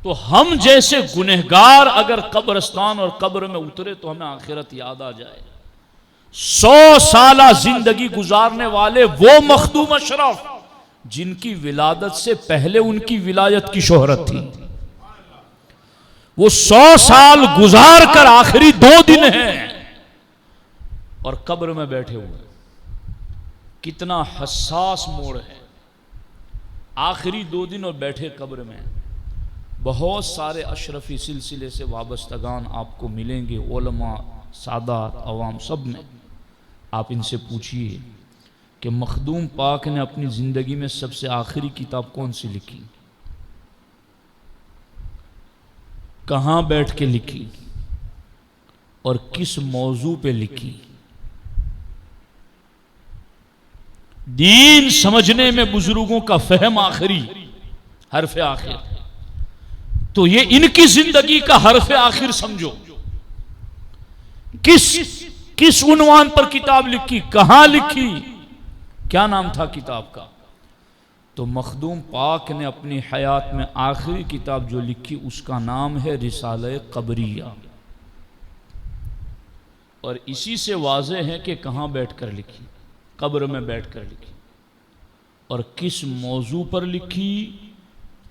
تو ہم جیسے گنہگار اگر قبرستان اور قبر میں اترے تو ہمیں آخرت یاد آ جائے۔ 100 سالہ زندگی گزارنے والے وہ مخدوم اشرف جن کی ولادت سے پہلے ان کی ولایت کی شہرت تھی، وہ 100 سال گزار کر آخری 2 دن ہیں اور قبر میں بیٹھے ہوئے۔ کتنا حساس موڑ ہے، آخری 2 دن اور بیٹھے قبر میں۔ بہت سارے اشرفی سلسلے سے وابستگان آپ کو ملیں گے، علماء، سادات، عوام، سب میں۔ آپ ان سے پوچھئے کہ مخدوم پاک نے اپنی زندگی میں سب سے آخری کتاب کون سی لکھی، کہاں بیٹھ کے لکھی اور کس موضوع پہ لکھی؟ دین سمجھنے میں بزرگوں کا فہم آخری، حرف آخر، تو یہ ان کی زندگی کا حرف آخر سمجھو۔ کس عنوان پر کتاب لکھی، کہاں لکھی، کیا نام تھا کتاب کا؟ تو مخدوم پاک نے اپنی حیات میں آخری کتاب جو لکھی اس کا نام ہے رسالہ قبریہ، اور اسی سے واضح ہے کہ کہاں بیٹھ کر لکھی، قبر میں بیٹھ کر لکھی، اور کس موضوع پر لکھی؟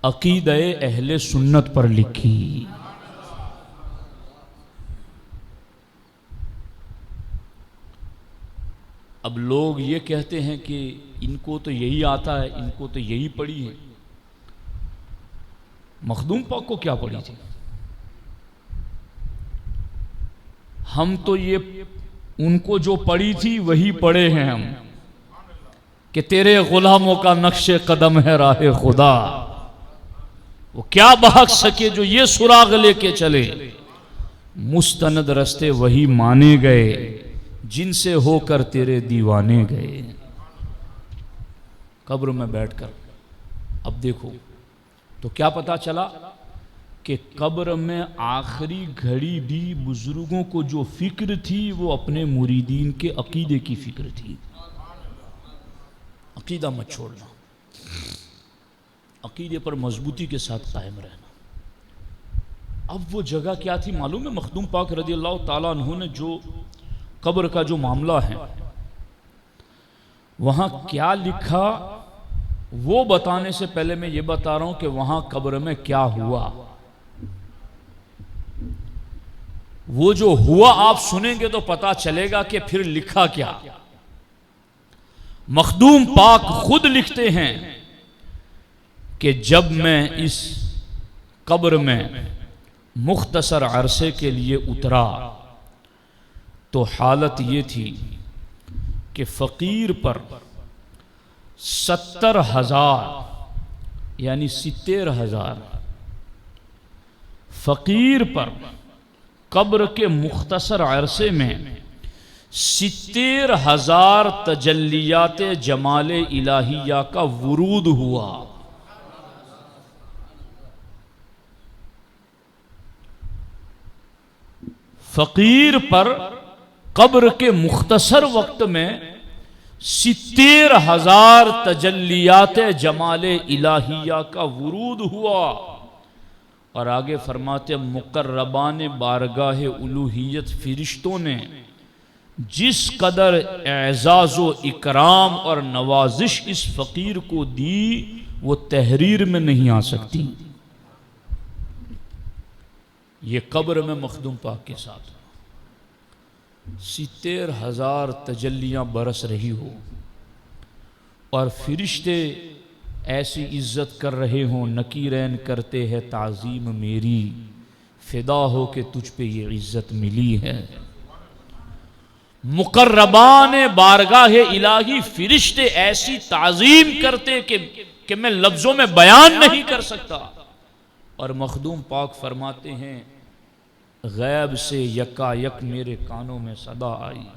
عقیدہ اہل سنت پر لکھی۔ اب لوگ یہ کہتے ہیں کہ ان کو تو یہی آتا ہے، ان کو تو یہی پڑھی ہے۔ مخدوم پاک کو کیا پڑھی تھی؟ ہم تو یہ ان کو جو پڑھی تھی وہی پڑھے ہیں ہم، کہ تیرے غلاموں کا نقش قدم ہے راہ خدا۔ وہ کیا بھاگ سکے جو یہ سراغ لے کے چلے، مستند رستے وہی مانے گئے جن سے ہو کر تیرے دیوانے گئے۔ قبر میں بیٹھ کر اب دیکھو تو کیا پتا چلا کہ قبر میں آخری گھڑی بھی بزرگوں کو جو فکر تھی وہ اپنے مریدین کے عقیدے کی فکر تھی. عقیدہ مت چھوڑنا، عقیدے پر مضبوطی کے ساتھ قائم رہنا. اب وہ جگہ کیا تھی معلوم ہے؟ مخدوم پاک رضی اللہ تعالیٰ عنہ نے جو قبر کا جو معاملہ ہے وہاں کیا لکھا وہ بتانے سے پہلے میں یہ بتا رہا ہوں کہ وہاں قبر میں کیا ہوا. وہ جو ہوا آپ سنیں گے تو پتا چلے گا کہ پھر لکھا کیا. مخدوم پاک خود لکھتے ہیں کہ جب میں اس قبر میں مختصر عرصے کے لیے اترا تو حالت یہ تھی کہ فقیر پر 70,000 یعنی 70,000 فقیر پر قبر کے مختصر عرصے میں 70,000 تجلیات جمال الہیہ کا ورود ہوا. فقیر پر قبر کے مختصر وقت میں 70,000 تجلیات جمال الہیہ کا ورود ہوا. اور آگے فرماتے مقربان بارگاہ الوہیت فرشتوں نے جس قدر اعزاز و اکرام اور نوازش اس فقیر کو دی وہ تحریر میں نہیں آ سکتی. یہ قبر میں مخدوم پاک کے ساتھ 70,000 تجلیاں برس رہی ہو اور فرشتے ایسی عزت کر رہے ہوں. نکیرین کرتے ہیں تعظیم میری، فدا ہو کہ تجھ پہ یہ عزت ملی ہے. مقربان بارگاہ الہی فرشتے ایسی تعظیم کرتے کہ میں لفظوں میں بیان نہیں کر سکتا. اور مخدوم پاک فرماتے ہیں غیب سے یکا یک میرے کانوں میں صدا آئی،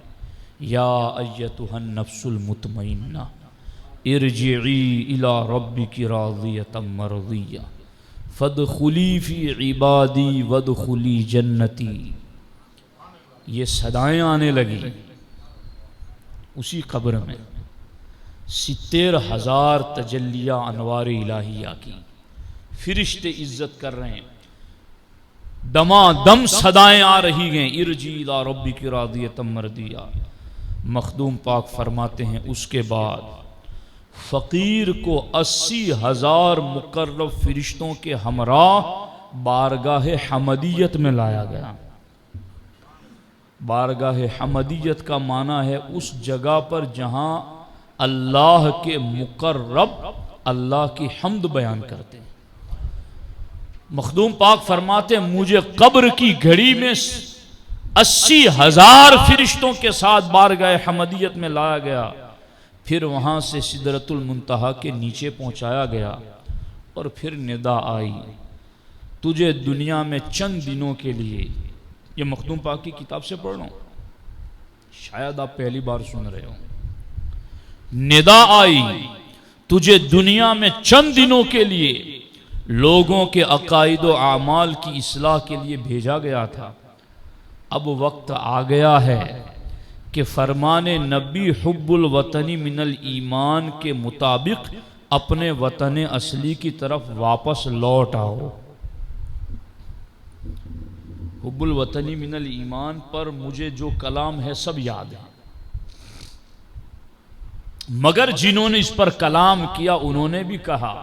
یا ایتھا النفس المطمئنہ ارجعی الی ربک راضیۃ مرضیہ فادخلی فی عبادی وادخلی جنتی. یہ صدائیں آنے لگی اسی قبر میں 70,000 تجلیہ انوار الہیہ کی. فرشتے عزت کر رہے ہیں، دما دم صدائیں آ رہی ہیں ارجی الی ربک راضیۃ مرضیہ. مخدوم پاک فرماتے ہیں اس کے بعد فقیر کو 80,000 مقرب فرشتوں کے ہمراہ بارگاہ حمدیت میں لایا گیا. بارگاہ حمدیت کا معنی ہے اس جگہ پر جہاں اللہ کے مقرب اللہ کی حمد بیان کرتے ہیں. مخدوم پاک فرماتے ہیں مجھے قبر کی گھڑی میں 80,000 فرشتوں کے ساتھ بارگاہ حمدیت میں لایا گیا. پھر وہاں سے سدرۃ المنتہا کے نیچے پہنچایا گیا اور پھر ندا آئی تجھے دنیا میں چند دنوں کے لیے. یہ مخدوم پاک کی کتاب سے پڑھ رہا ہوں، شاید آپ پہلی بار سن رہے ہوں. ندا آئی تجھے دنیا میں چند دنوں کے لیے لوگوں کے عقائد و اعمال کی اصلاح کے لیے بھیجا گیا تھا. اب وقت آ گیا ہے کہ فرمان نبی حب الوطنی من الایمان کے مطابق اپنے وطن اصلی کی طرف واپس لوٹ آؤ. حب الوطنی من الایمان پر مجھے جو کلام ہے سب یاد ہے، مگر جنہوں نے اس پر کلام کیا انہوں نے بھی کہا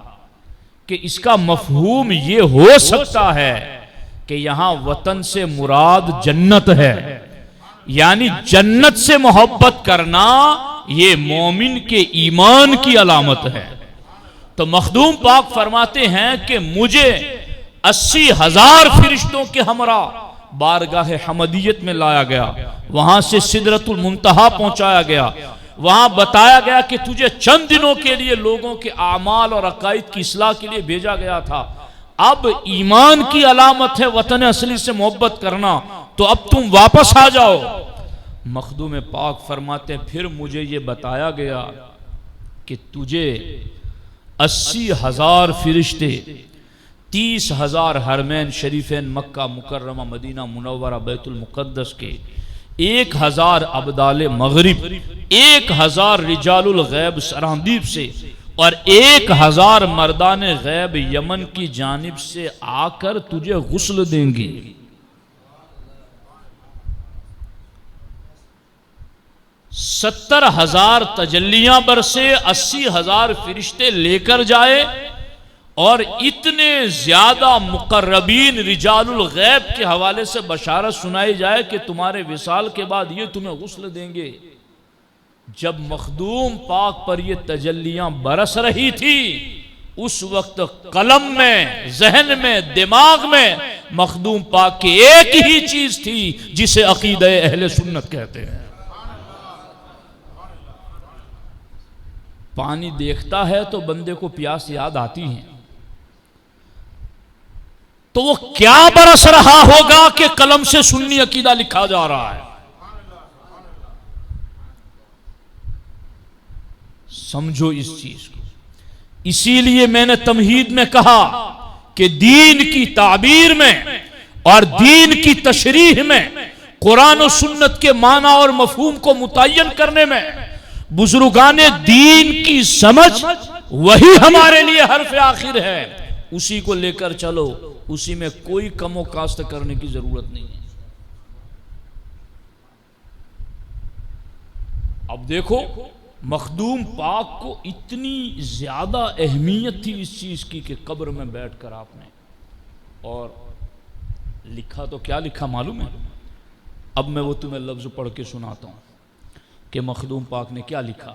کہ اس کا مفہوم یہ ہو سکتا ہے کہ یہاں وطن سے مراد جنت ہے، یعنی جنت سے محبت کرنا یہ مومن کے ایمان کی علامت ہے. تو مخدوم پاک فرماتے ہیں کہ مجھے 80,000 فرشتوں کے ہمراہ بارگاہ حمدیت میں لایا گیا، وہاں سے سدرۃ المنتہا پہنچایا گیا، وہاں بتایا گیا کہ تجھے چند دنوں کے لیے لوگوں کے اعمال اور عقائد کی اصلاح کے لیے بھیجا گیا تھا. اب ایمان کی علامت ہے وطن اصلی سے محبت کرنا، تو اب تم واپس آ جاؤ. مخدوم پاک فرماتے پھر مجھے یہ بتایا گیا کہ تجھے 80,000 فرشتے 30,000 حرمین شریفین مکہ مکرمہ مدینہ منورہ بیت المقدس کے 1,000 ابدال مغرب 1,000 رجال الغیب سراندیب سے اور 1,000 مردان غیب یمن کی جانب سے آ کر تجھے غسل دیں گے. 70,000 تجلیاں برسے 80,000 فرشتے لے کر جائے اور اتنے زیادہ مقربین رجال الغیب کے حوالے سے بشارت سنائی جائے کہ تمہارے وصال کے بعد یہ تمہیں غسل دیں گے. جب مخدوم پاک پر یہ تجلیاں برس رہی تھی اس وقت قلم میں، ذہن میں، دماغ میں مخدوم پاک کی ایک ہی چیز تھی جسے عقیدہ اہل سنت کہتے ہیں. پانی دیکھتا ہے تو بندے کو پیاس یاد آتی ہے، تو وہ کیا برس رہا ہوگا کہ قلم سے سنی عقیدہ لکھا جا رہا ہے. سمجھو اس چیز کو. اسی لیے میں نے تمہید میں کہا کہ دین کی تعبیر میں اور دین کی تشریح میں قرآن و سنت کے معنی اور مفہوم کو متعین کرنے میں بزرگان دین کی سمجھ وہی ہمارے لیے حرف آخر ہے. اسی کو لے کر چلو، اسی میں کوئی کم و کاست کرنے کی ضرورت نہیں ہے. اب دیکھو مخدوم پاک کو اتنی زیادہ اہمیت تھی اس چیز کی کہ قبر میں بیٹھ کر آپ نے، اور لکھا تو کیا لکھا معلوم ہے؟ اب میں وہ تمہیں لفظ پڑھ کے سناتا ہوں کہ مخدوم پاک نے کیا لکھا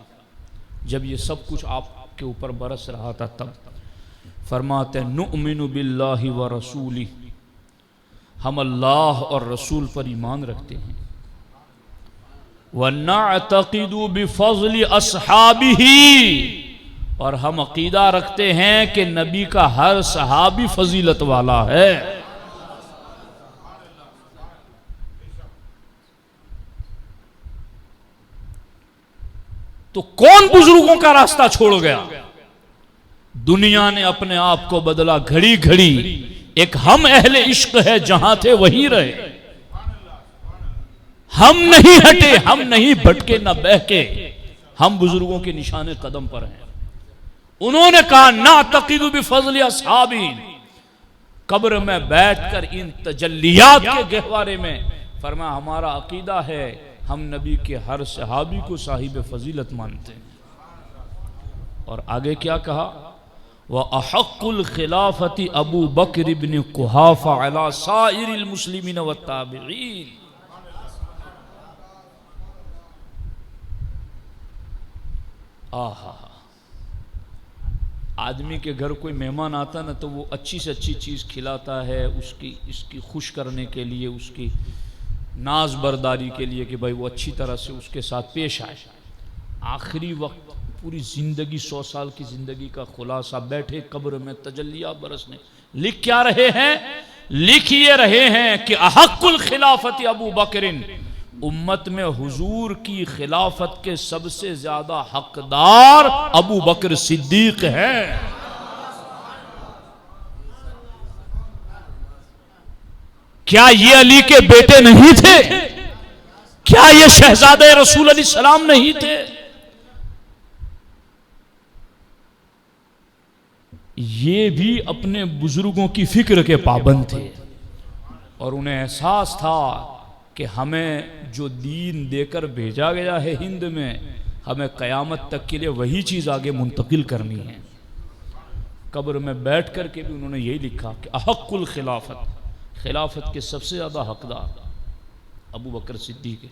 جب یہ سب کچھ آپ کے اوپر برس رہا تھا. تب فرماتے ہیں نؤمن باللہ و رسولہ، ہم اللہ اور رسول پر ایمان رکھتے ہیں. وَنَعْتَقِدُ بِفَضْلِ أَصْحَابِهِ، اور ہم عقیدہ رکھتے ہیں کہ نبی کا ہر صحابی فضیلت والا ہے. تو کون بزرگوں کا راستہ چھوڑ گیا؟ دنیا نے اپنے آپ کو بدلا گھڑی گھڑی. ایک ہم اہل عشق ہے، جہاں تھے وہیں رہے. ہم نہیں ہٹے، ہم نہیں بھٹکے نہ بہکے، ہم بزرگوں کے نشان قدم پر ہیں. انہوں نے کہا نعتقد بفضل اصحابی، قبر میں بیٹھ کر ان تجلیات کے گہوارے میں فرمایا ہمارا عقیدہ ہے ہم نبی کے ہر صحابی کو صاحب فضیلت مانتے ہیں. اور آگے کیا کہا؟ وَأَحَقُّ الْخِلَافَةِ أَبُو بَكْرِ بْنِ قُحَافَةَ عَلَى سَائِرِ الْمُسْلِمِينَ وَالتَّابِعِينَ. آدمی کے گھر کوئی مہمان آتا نا تو وہ اچھی سے اچھی چیز کھلاتا ہے اس کی خوش کرنے کے لیے، اس کی ناز برداری کے لیے کہ بھائی وہ اچھی طرح سے اس کے ساتھ پیش آئے. آخری وقت پوری زندگی 100 سال کی زندگی کا خلاصہ بیٹھے قبر میں تجلیات برسنے. لکھ کیا رہے ہیں؟ لکھ یہ رہے ہیں کہ احق الخلافت ابو بکر، امت میں حضور کی خلافت کے سب سے زیادہ حقدار ابو بکر صدیق ہے. کیا یہ علی کے بیٹے نہیں تھے؟ کیا یہ شہزادہ رسول علیہ السلام نہیں تھے؟ یہ بھی اپنے بزرگوں کی فکر کے پابند تھے اور انہیں احساس تھا کہ ہمیں جو دین دے کر بھیجا گیا ہے ہند میں، ہمیں قیامت تک کے لیے وہی چیز آگے منتقل کرنی ہے. قبر میں بیٹھ کر کے بھی انہوں نے یہی لکھا کہ احق الخلافت، خلافت کے سب سے زیادہ حقدار ابو بکر صدیق ہے.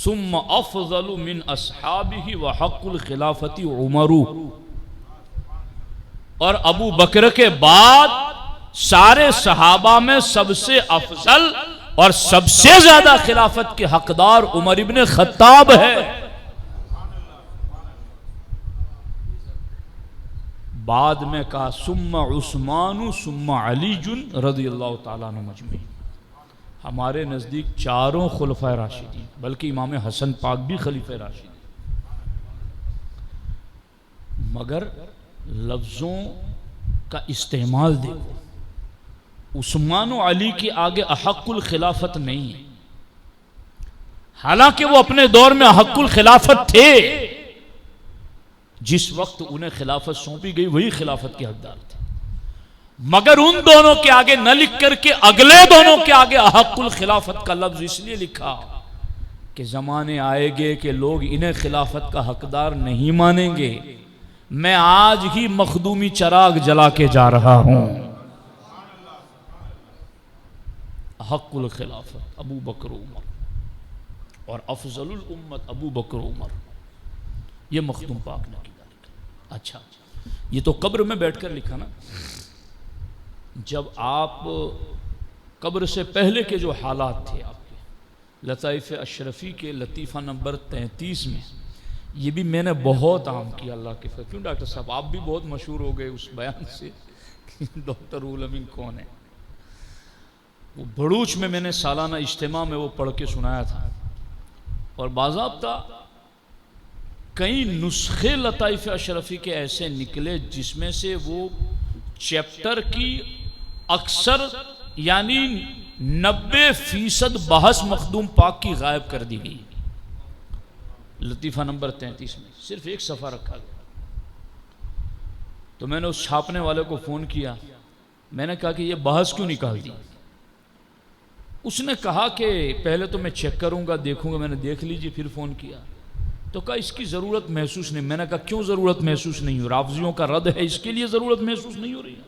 ثم افضل من اصحابہ وحق الخلافت عمر، اور ابو بکر کے بعد سارے صحابہ میں سب سے افضل اور سب سے زیادہ خلافت کے حقدار عمر ابن خطاب ہے. بعد میں کہا ثم عثمان ثم علی رضی اللہ تعالیٰ عنہ مجمعین. ہمارے نزدیک چاروں خلفائے راشدین، بلکہ امام حسن پاک بھی خلیفہ راشد، مگر لفظوں کا استعمال دیکھو، عثمان و علی کے آگے احق الخلافت نہیں ہے، حالانکہ وہ اپنے دور میں احق الخلافت تھے، جس وقت انہیں خلافت سونپی گئی وہی خلافت کے حقدار تھے، مگر ان دونوں کے آگے نہ لکھ کر کے اگلے دونوں کے آگے احق الخلافت کا لفظ اس لیے لکھا کہ زمانے آئے گے کہ لوگ انہیں خلافت کا حقدار نہیں مانیں گے، میں آج ہی مخدومی چراغ جلا کے جا رہا ہوں۔ حق الخلافت ابو بکر عمر اور افضل الامت ابو بکر عمر، یہ مخدوم پاک نے کیا۔ اچھا، یہ تو قبر میں بیٹھ کر لکھا نا، جب آپ قبر سے پہلے کے جو حالات تھے آپ کے لطائف اشرفی کے لطیفہ نمبر 33 میں، یہ بھی میں نے بہت عام کیا اللہ کے فضل۔ کیوں ڈاکٹر صاحب آپ بھی بہت مشہور ہو گئے اس بیان سے کہ ڈاکٹر رول امین کون ہے؟ وہ بھڑوچ میں نے سالانہ اجتماع میں وہ پڑھ کے سنایا تھا، اور باضابطہ کئی نسخے لطائف اشرفی کے ایسے نکلے جس میں سے وہ چیپٹر کی اکثر یعنی 90% بحث مخدوم پاک کی غائب کر دی گئی۔ لطیفہ نمبر 33 میں صرف ایک صفحہ رکھا گیا، تو میں نے اس چھاپنے والے کو فون کیا، میں نے کہا کہ یہ بحث کیوں نکال دی؟ اس نے کہا کہ پہلے تو میں چیک کروں گا، دیکھوں گا۔ میں نے دیکھ لیجیے، پھر فون کیا تو کہا اس کی ضرورت محسوس نہیں۔ میں نے کہا کیوں ضرورت محسوس نہیں ہو؟ رافضیوں کا رد ہے، اس کے لیے ضرورت محسوس نہیں ہو رہی ہے؟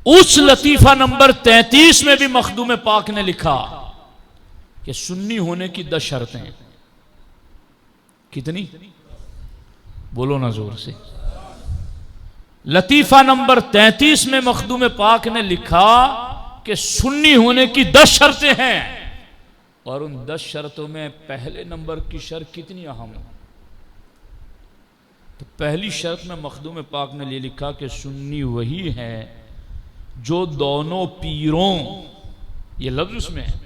اس لطیفہ نمبر 33 میں بھی مخدوم پاک نے لکھا کہ سنی ہونے کی 10 شرطیں۔ کتنی؟ بولو نا زور سے۔ لطیفہ نمبر 33 میں مخدوم پاک نے لکھا کہ سنی ہونے کی 10 شرطیں ہیں، اور ان 10 شرطوں میں پہلے نمبر کی شرط کتنی اہم ہے؟ تو پہلی شرط میں مخدوم پاک نے یہ لکھا کہ سنی وہی ہے جو دونوں پیروں، یہ لفظ اس میں ہے،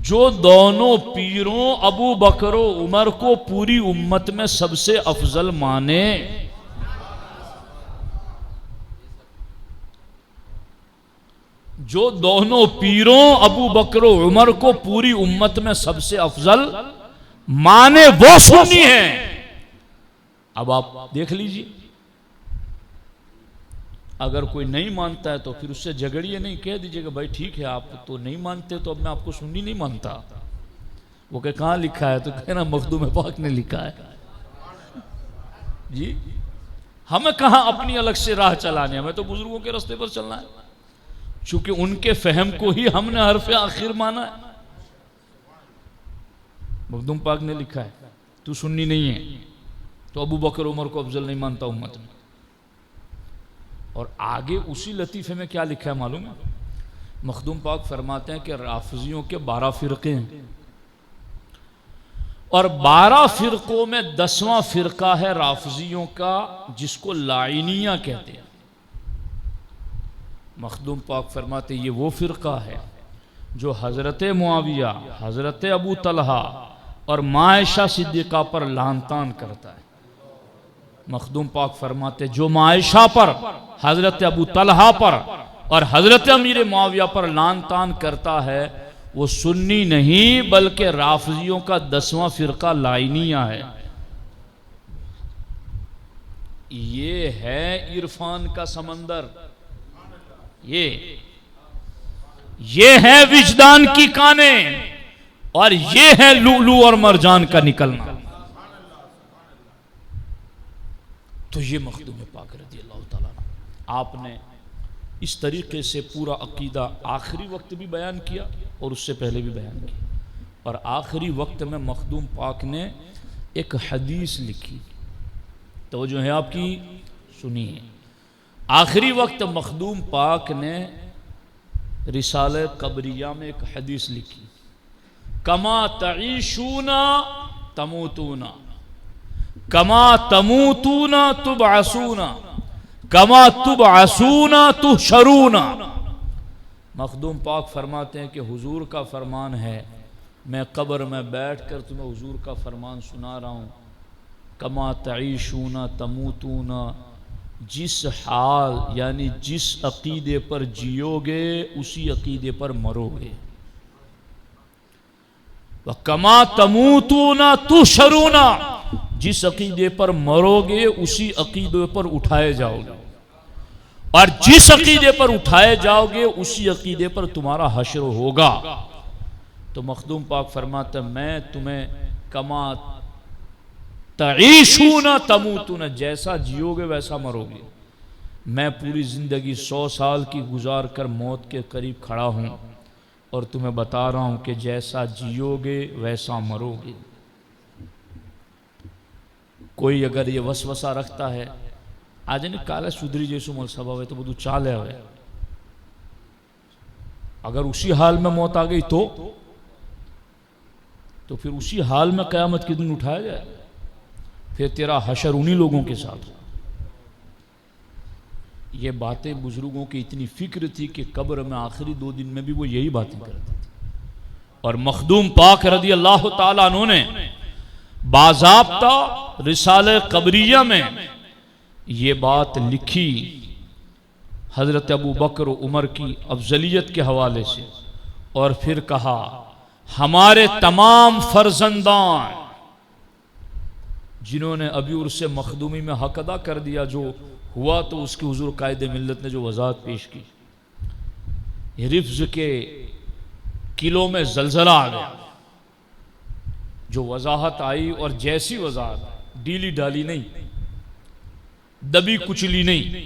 جو دونوں پیروں ابو بکر و عمر کو پوری امت میں سب سے افضل مانے۔ جو دونوں پیروں ابو بکر و عمر کو پوری امت میں سب سے افضل مانے، وہ سنی ہیں۔ اب آپ دیکھ لیجئے، اگر کوئی نہیں مانتا ہے تو پھر اس سے جھگڑیے نہیں، کہہ دیجئے کہ بھائی ٹھیک ہے آپ تو نہیں مانتے تو اب میں آپ کو سنی نہیں مانتا۔ وہ کہ کہاں لکھا ہے؟ تو کہنا مخدوم پاک نے لکھا ہے۔ جی ہمیں کہاں اپنی الگ سے راہ چلانے، ہمیں تو بزرگوں کے راستے پر چلنا ہے، چونکہ ان کے فہم کو ہی ہم نے حرف آخر مانا ہے۔ مخدوم پاک نے لکھا ہے تو سنی نہیں ہے تو ابو بکر عمر کو افضل نہیں مانتا امت میں۔ اور آگے اسی لطیفے میں کیا لکھا ہے معلوم ہے؟ مخدوم پاک فرماتے ہیں کہ رافضیوں کے 12 فرقے ہیں، اور 12 فرقوں میں 10واں فرقہ ہے رافضیوں کا جس کو لاعنیہ کہتے ہیں۔ مخدوم پاک فرماتے ہیں یہ وہ فرقہ ہے جو حضرت معاویہ، حضرت ابو طلحہ اور ماں عائشہ صدیقہ پر لعن طعن کرتا ہے۔ مخدوم پاک فرماتے جو ماں عائشہ پر، حضرت ابو طلحہ پر اور حضرت امیر معاویہ پر لعن طعن کرتا ہے وہ سنی نہیں بلکہ رافضیوں کا 10واں فرقہ لاعنیہ ہے۔ یہ ہے عرفان کا سمندر، یہ ہے وجدان کی کانیں، اور یہ ہے لؤلؤ اور مرجان کا نکلنا۔ تو یہ مخدوم پاک رضی اللہ تعالیٰ عنہ، آپ نے اس طریقے سے پورا عقیدہ آخری وقت بھی بیان کیا اور اس سے پہلے بھی بیان کیا، اور آخری وقت میں مخدوم پاک نے ایک حدیث لکھی، توجہ ہے آپ کی، سنیے۔ آخری وقت مخدوم پاک نے رسالہ قبریہ میں ایک حدیث لکھی، کما تعیشون تموتون، کما تموتون تبعثون، کما تبعثون تحشرون۔ مخدوم پاک فرماتے ہیں کہ حضور کا فرمان ہے، میں قبر میں بیٹھ کر تمہیں حضور کا فرمان سنا رہا ہوں کما تعیشون تموتون، جس حال یعنی جس عقیدے پر جیو گے اسی عقیدے پر مرو گے، وَكَمَا تَمُوتُونَ تُحْشَرُونَ، جس عقیدے پر مرو گے اسی عقیدے پر اٹھائے جاؤ گے، اور جس عقیدے پر اٹھائے جاؤ گے اسی عقیدے پر تمہارا حشر ہوگا۔ تو مخدوم پاک فرماتا ہے میں تمہیں کما تعیشون تموتون، جیسا جیو گے ویسا مرو گے۔ میں پوری زندگی 100 سال کی گزار کر موت کے قریب کھڑا ہوں اور تمہیں بتا رہا ہوں کہ جیسا جیو گے ویسا مرو گے۔ کوئی اگر یہ وسوسہ رکھتا ہے آج نہیں کالا سودری جیسو مول صاحب ہوئے تو بدو چالے ہوئے، اگر اسی حال میں موت آ گئی تو پھر اسی حال میں قیامت کے دن اٹھایا جائے، پھر تیرا حشر انہی لوگوں کے ساتھ۔ یہ باتیں بزرگوں کی اتنی فکر تھی کہ قبر میں آخری 2 دن میں بھی وہ یہی باتیں کرتے تھے۔ اور مخدوم پاک رضی اللہ تعالیٰ عنہ نے باضابطہ رسالہ قبریہ میں یہ بات لکھی حضرت ابو بکر و عمر کی افضلیت کے حوالے سے، اور پھر کہا ہمارے تمام فرزندان جنہوں نے ابھی عرص مخدومی میں حق ادا کر دیا، جو ہوا تو اس کی حضور قائد ملت نے جو وضاحت پیش کی، رفظ کے قلعوں میں زلزلہ آ گیا، جو وضاحت آئی اور جیسی وضاحت ڈیلی ڈالی نہیں، دبی کچلی نہیں،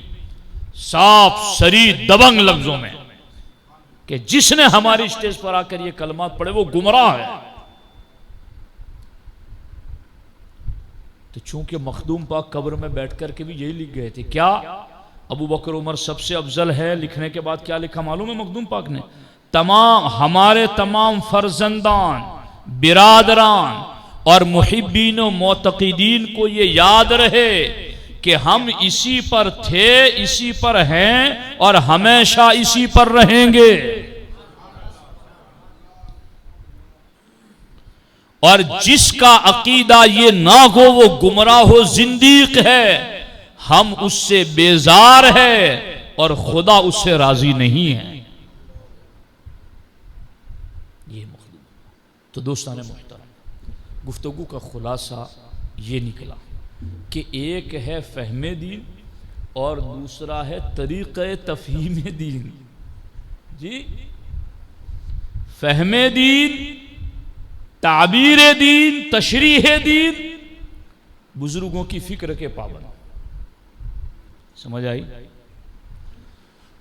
صاف سری دبنگ لفظوں میں کہ جس نے ہماری اسٹیج پر آ کر یہ کلمات پڑھے وہ گمراہ ہے۔ تو چونکہ مخدوم پاک قبر میں بیٹھ کر کے بھی یہی لکھ گئے تھے، کیا ابو بکر عمر سب سے افضل ہے، لکھنے کے بعد کیا لکھا معلوم ہے مخدوم پاک نے؟ ہمارے تمام فرزندان، برادران اور محبین و معتقدین کو یہ یاد رہے کہ ہم اسی پر تھے، اسی پر ہیں اور ہمیشہ اسی پر رہیں گے، اور جس کا عقیدہ یہ نہ ہو وہ گمراہ و زندیق ہے، ہم اس سے بیزار ہے اور خدا اس سے راضی نہیں ہے۔ یہ مخدوم۔ تو دوستان محترم، گفتگو کا خلاصہ یہ نکلا کہ ایک ہے فہم دین اور دوسرا ہے طریقہ تفہیم دین۔ جی، فہم دین، تعبیر دین، تشریح دین، بزرگوں کی فکر کے پابند، سمجھ آئی؟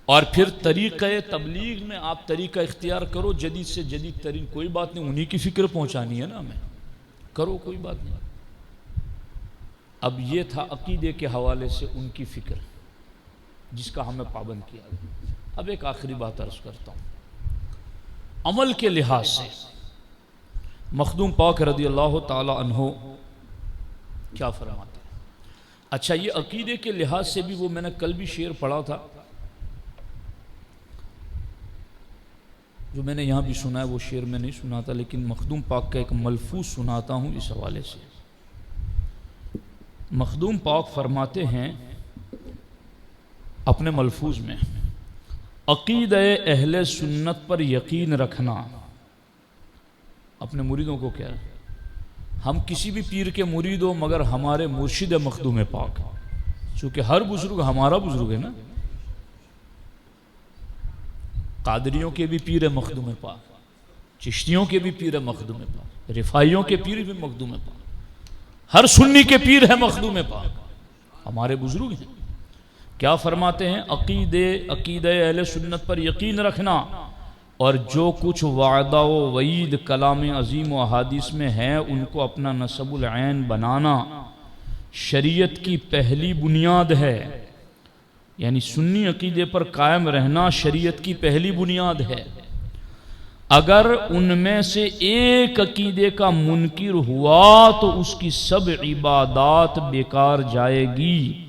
اور پھر طریقہ تبلیغ میں آپ طریقہ اختیار کرو، جدید سے جدید ترین، کوئی بات نہیں، انہی کی فکر پہنچانی ہے نا ہمیں، کرو کوئی بات نہیں۔ اب یہ تھا عقیدے کے حوالے سے ان کی فکر جس کا ہمیں پابند کیا گیا۔ اب ایک آخری بات عرض کرتا ہوں، عمل کے لحاظ سے مخدوم پاک رضی اللہ تعالی عنہ کیا فرماتے ہیں؟ اچھا، یہ عقیدے کے لحاظ سے بھی وہ میں نے کل بھی شعر پڑھا تھا جو میں نے یہاں بھی سنا ہے، وہ شعر میں نہیں سنا تھا، لیکن مخدوم پاک کا ایک ملفوظ سناتا ہوں اس حوالے سے۔ مخدوم پاک فرماتے ہیں اپنے ملفوظ میں، عقیدہ اہل سنت پر یقین رکھنا۔ اپنے مریدوں کو کہہ رہے ہیں، ہم کسی بھی پیر کے مرید ہو مگر ہمارے مرشد مخدوم پاک، چونکہ ہر بزرگ ہمارا بزرگ ہے نا، قادریوں کے بھی پیر مخدوم پاک، چشتیوں کے بھی پیر مخدوم پاک، رفاعیوں کے پیر بھی مخدوم پاک، ہر سنی کے پیر ہے مخدوم پاک، ہمارے بزرگ ہیں۔ کیا فرماتے ہیں؟ عقیدہ اہل سنت پر یقین رکھنا، اور جو کچھ وعدہ و وعید کلام عظیم و احادیث میں ہے ان کو اپنا نسب العین بنانا شریعت کی پہلی بنیاد ہے، یعنی سنی عقیدے پر قائم رہنا شریعت کی پہلی بنیاد ہے۔ اگر ان میں سے ایک عقیدے کا منکر ہوا تو اس کی سب عبادات بیکار جائے گی۔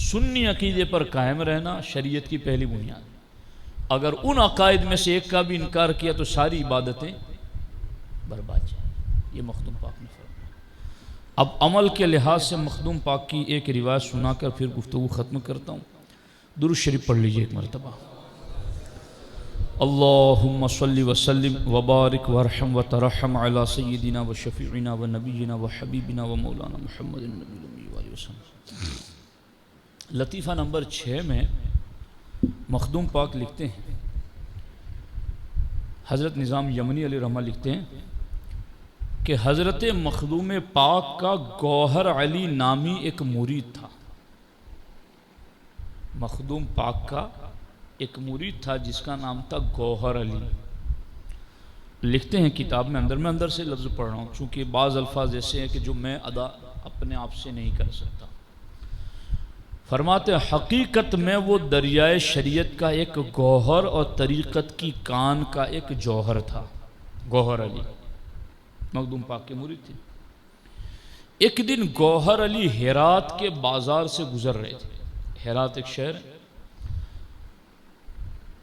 سنی عقیدے پر قائم رہنا شریعت کی پہلی بنیاد۔ اگر ان عقائد میں سے ایک کا بھی انکار کیا تو ساری عبادتیں برباد جائیں. یہ مخدوم پاک نے فرمایا. اب عمل کے لحاظ سے مخدوم پاک کی ایک روایت سنا کر پھر گفتگو ختم کرتا ہوں. درود شریف پڑھ لیجئے ایک مرتبہ. اللہم صلی وسلم وبارک ورحم وترحم علی سیدنا و شفیعنا و نبینا و حبیبنا و مولانا محمد النبی الامی وآلہ وسلم. لطیفہ نمبر 6 میں مخدوم پاک لکھتے ہیں، حضرت نظام یمنی علیہ رحمہ لکھتے ہیں کہ حضرت مخدوم پاک کا گوہر علی نامی ایک مرید تھا. مخدوم پاک کا ایک مرید تھا جس کا نام تھا گوہر علی. لکھتے ہیں کتاب میں اندر سے لفظ پڑھ رہا ہوں چونکہ بعض الفاظ ایسے ہیں کہ جو میں ادا اپنے آپ سے نہیں کر سکتا. فرماتے حقیقت میں وہ دریائے شریعت کا ایک گوہر اور طریقت کی کان کا ایک جوہر تھا. گوہر علی مخدوم پاک کے مرید تھے. ایک دن گوہر علی ہرات کے بازار سے گزر رہے تھے. ہرات ایک شہر ہے.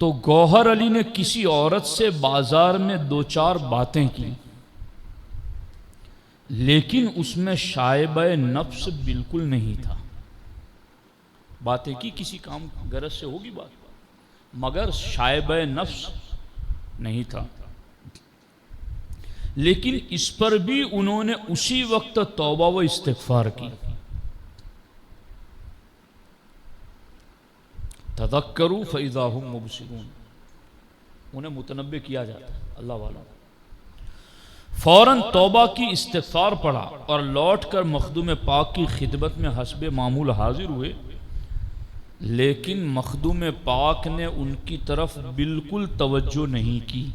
تو گوہر علی نے کسی عورت سے بازار میں 2-4 باتیں کی، لیکن اس میں شائبہ نفس بالکل نہیں تھا. باتیں کی کسی کام غرض سے ہوگی بات، مگر شائبہ نفس نہیں تھا. لیکن اس پر بھی انہوں نے اسی وقت توبہ و استغفار کی. تذکروا فاذا هم مبصرون، انہیں متنبہ کیا جاتا ہے اللہ والا. فوراً توبہ کی، استغفار پڑھا اور لوٹ کر مخدوم پاک کی خدمت میں حسب معمول حاضر ہوئے. لیکن مخدوم پاک نے ان کی طرف بالکل توجہ نہیں کی.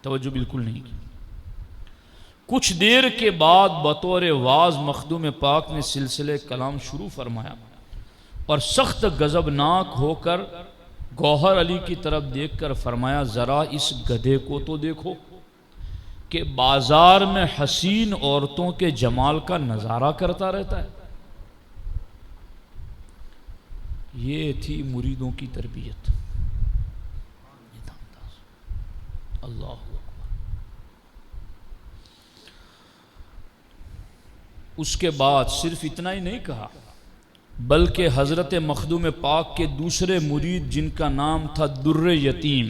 توجہ بالکل نہیں کی. کچھ دیر کے بعد بطور واز مخدوم پاک نے سلسلے کلام شروع فرمایا اور سخت غضبناک ہو کر گوہر علی کی طرف دیکھ کر فرمایا ذرا اس گدھے کو تو دیکھو کہ بازار میں حسین عورتوں کے جمال کا نظارہ کرتا رہتا ہے. یہ تھی مریدوں کی تربیت. اللہ اکبر. اس کے بعد صرف اتنا ہی نہیں کہا بلکہ حضرت مخدوم پاک کے دوسرے مرید جن کا نام تھا در یتیم،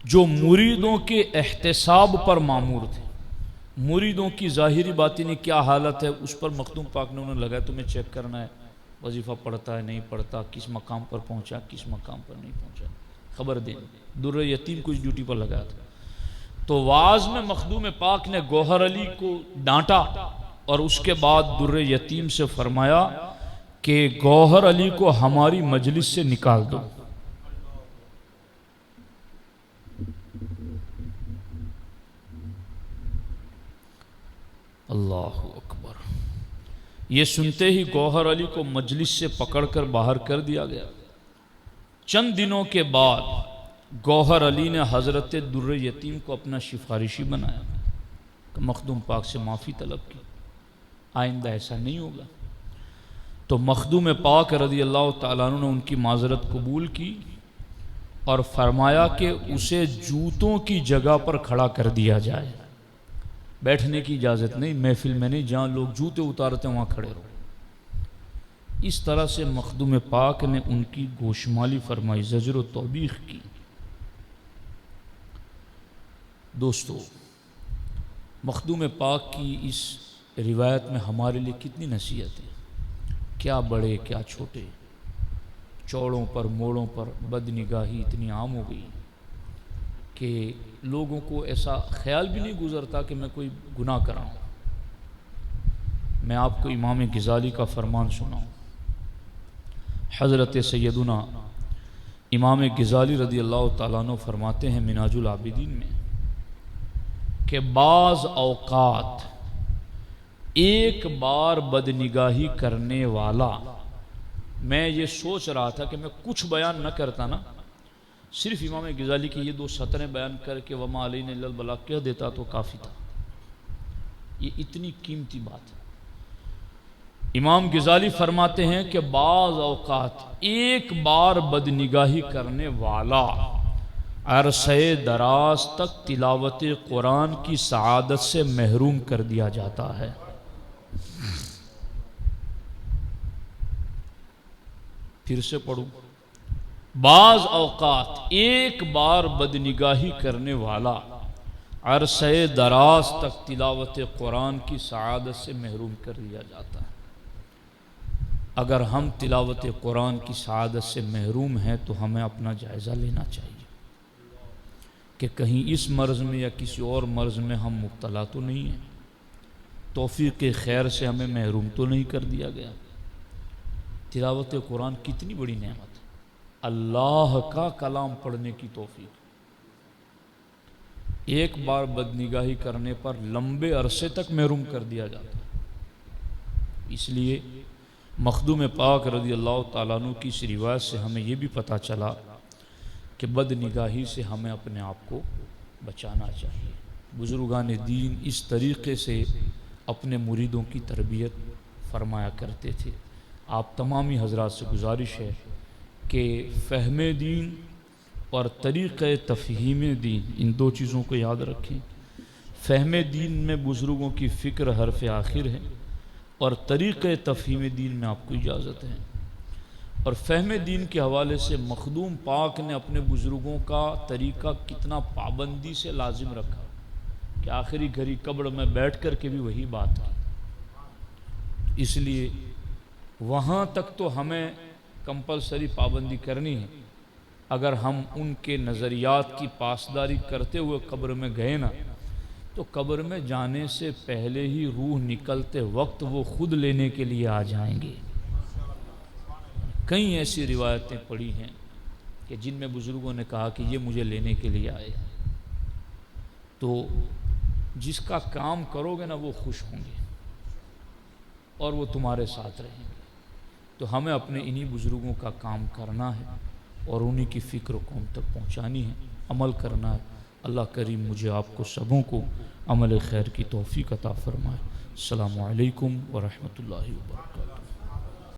جو مریدوں کے احتساب پر مامور تھے. مریدوں کی ظاہری باطنی کیا حالت ہے اس پر مخدوم پاک نے انہیں لگا تمہیں چیک کرنا ہے، وظیفہ پڑھتا ہے نہیں پڑھتا، کس مقام پر پہنچا کس مقام پر نہیں پہنچا، خبر دیں. در یتیم کچھ ڈیوٹی پر لگا تھا. تو واز میں مخدوم پاک نے گوہر علی کو ڈانٹا اور اس کے بعد در یتیم سے فرمایا کہ گوہر علی کو ہماری مجلس سے نکال دو. اللہ اکبر. یہ سنتے ہی گوہر علی کو مجلس سے پکڑ کر باہر کر دیا گیا. چند دنوں کے بعد گوہر علی نے حضرت در یتیم کو اپنا سفارشی بنایا کہ مخدوم پاک سے معافی طلب کی، آئندہ ایسا نہیں ہوگا. تو مخدوم پاک رضی اللہ تعالیٰ عنہ نے ان کی معذرت قبول کی اور فرمایا کہ اسے جوتوں کی جگہ پر کھڑا کر دیا جائے. بیٹھنے کی اجازت نہیں، محفل میں نہیں، جہاں لوگ جوتے اتارتے ہیں وہاں کھڑے رہو. اس طرح سے مخدوم پاک نے ان کی گوشمالی فرمائی، زجر و توبیخ کی. دوستو، مخدوم پاک کی اس روایت میں ہمارے لیے کتنی نصیحت ہے. کیا بڑے کیا چھوٹے، چوڑوں پر موڑوں پر بد نگاہی اتنی عام ہو گئی کہ لوگوں کو ایسا خیال بھی نہیں گزرتا کہ میں کوئی گناہ کراؤں. میں آپ کو امام غزالی کا فرمان سناؤں. حضرت سیدنا امام غزالی رضی اللہ تعالیٰ عنہ فرماتے ہیں منہاج العابدین میں کہ بعض اوقات ایک بار بدنگاہی کرنے والا، میں یہ سوچ رہا تھا کہ میں کچھ بیان نہ کرتا نا، صرف امام غزالی کی یہ 2 سطریں بیان کر کے وما علینا الا البلاغ کہہ دیتا تو کافی تھا. یہ اتنی قیمتی بات ہے. امام غزالی فرماتے ہیں کہ بعض اوقات ایک بار بدنگاہی کرنے والا عرصہ دراز تک تلاوت قرآن کی سعادت سے محروم کر دیا جاتا ہے۔ پھر سے پڑھوں، بعض اوقات ایک بار بدنگاہی کرنے والا عرصہ دراز تک تلاوت قرآن کی سعادت سے محروم کر دیا جاتا ہے۔ اگر ہم تلاوت قرآن کی سعادت سے محروم ہیں تو ہمیں اپنا جائزہ لینا چاہیے کہ کہیں اس مرض میں یا کسی اور مرض میں ہم مبتلا تو نہیں ہیں، توفیق خیر سے ہمیں محروم تو نہیں کر دیا گیا۔ تلاوت قرآن کتنی بڑی نعمت ہے، اللہ کا کلام پڑھنے کی توفیق۔ ایک بار بدنگاہی کرنے پر لمبے عرصے تک محروم کر دیا جاتا ہے۔ اس لیے مخدوم پاک رضی اللہ تعالیٰ عنہ کی اس روایت سے ہمیں یہ بھی پتہ چلا کہ بدنگاہی سے ہمیں اپنے آپ کو بچانا چاہیے۔ بزرگان دین اس طریقے سے اپنے مریدوں کی تربیت فرمایا کرتے تھے۔ آپ تمامی حضرات سے گزارش ہے کہ فہم دین اور طریقہ تفہیم دین، ان دو چیزوں کو یاد رکھیں۔ فہم دین میں بزرگوں کی فکر حرف آخر ہے، اور طریقہ تفہیم دین میں آپ کو اجازت ہے۔ اور فہم دین کے حوالے سے مخدوم پاک نے اپنے بزرگوں کا طریقہ کتنا پابندی سے لازم رکھا کہ آخری گھڑی قبر میں بیٹھ کر کے بھی وہی بات کی۔ اس لیے وہاں تک تو ہمیں کمپلسری پابندی کرنی ہے۔ اگر ہم ان کے نظریات کی پاسداری کرتے ہوئے قبر میں گئے نا، تو قبر میں جانے سے پہلے ہی روح نکلتے وقت وہ خود لینے کے لیے آ جائیں گے۔ کئی ایسی روایتیں پڑھی ہیں کہ جن میں بزرگوں نے کہا کہ یہ مجھے لینے کے لیے آئے۔ تو جس کا کام کرو گے نا وہ خوش ہوں گے اور وہ تمہارے ساتھ رہیں گے۔ تو ہمیں اپنے انہی بزرگوں کا کام کرنا ہے اور انہی کی فکر قوم تک پہنچانی ہے، عمل کرنا ہے۔ اللہ کریم مجھے آپ کو سبوں کو عمل خیر کی توفیق عطا فرمائے۔ السلام علیکم ورحمۃ اللہ وبرکاتہ۔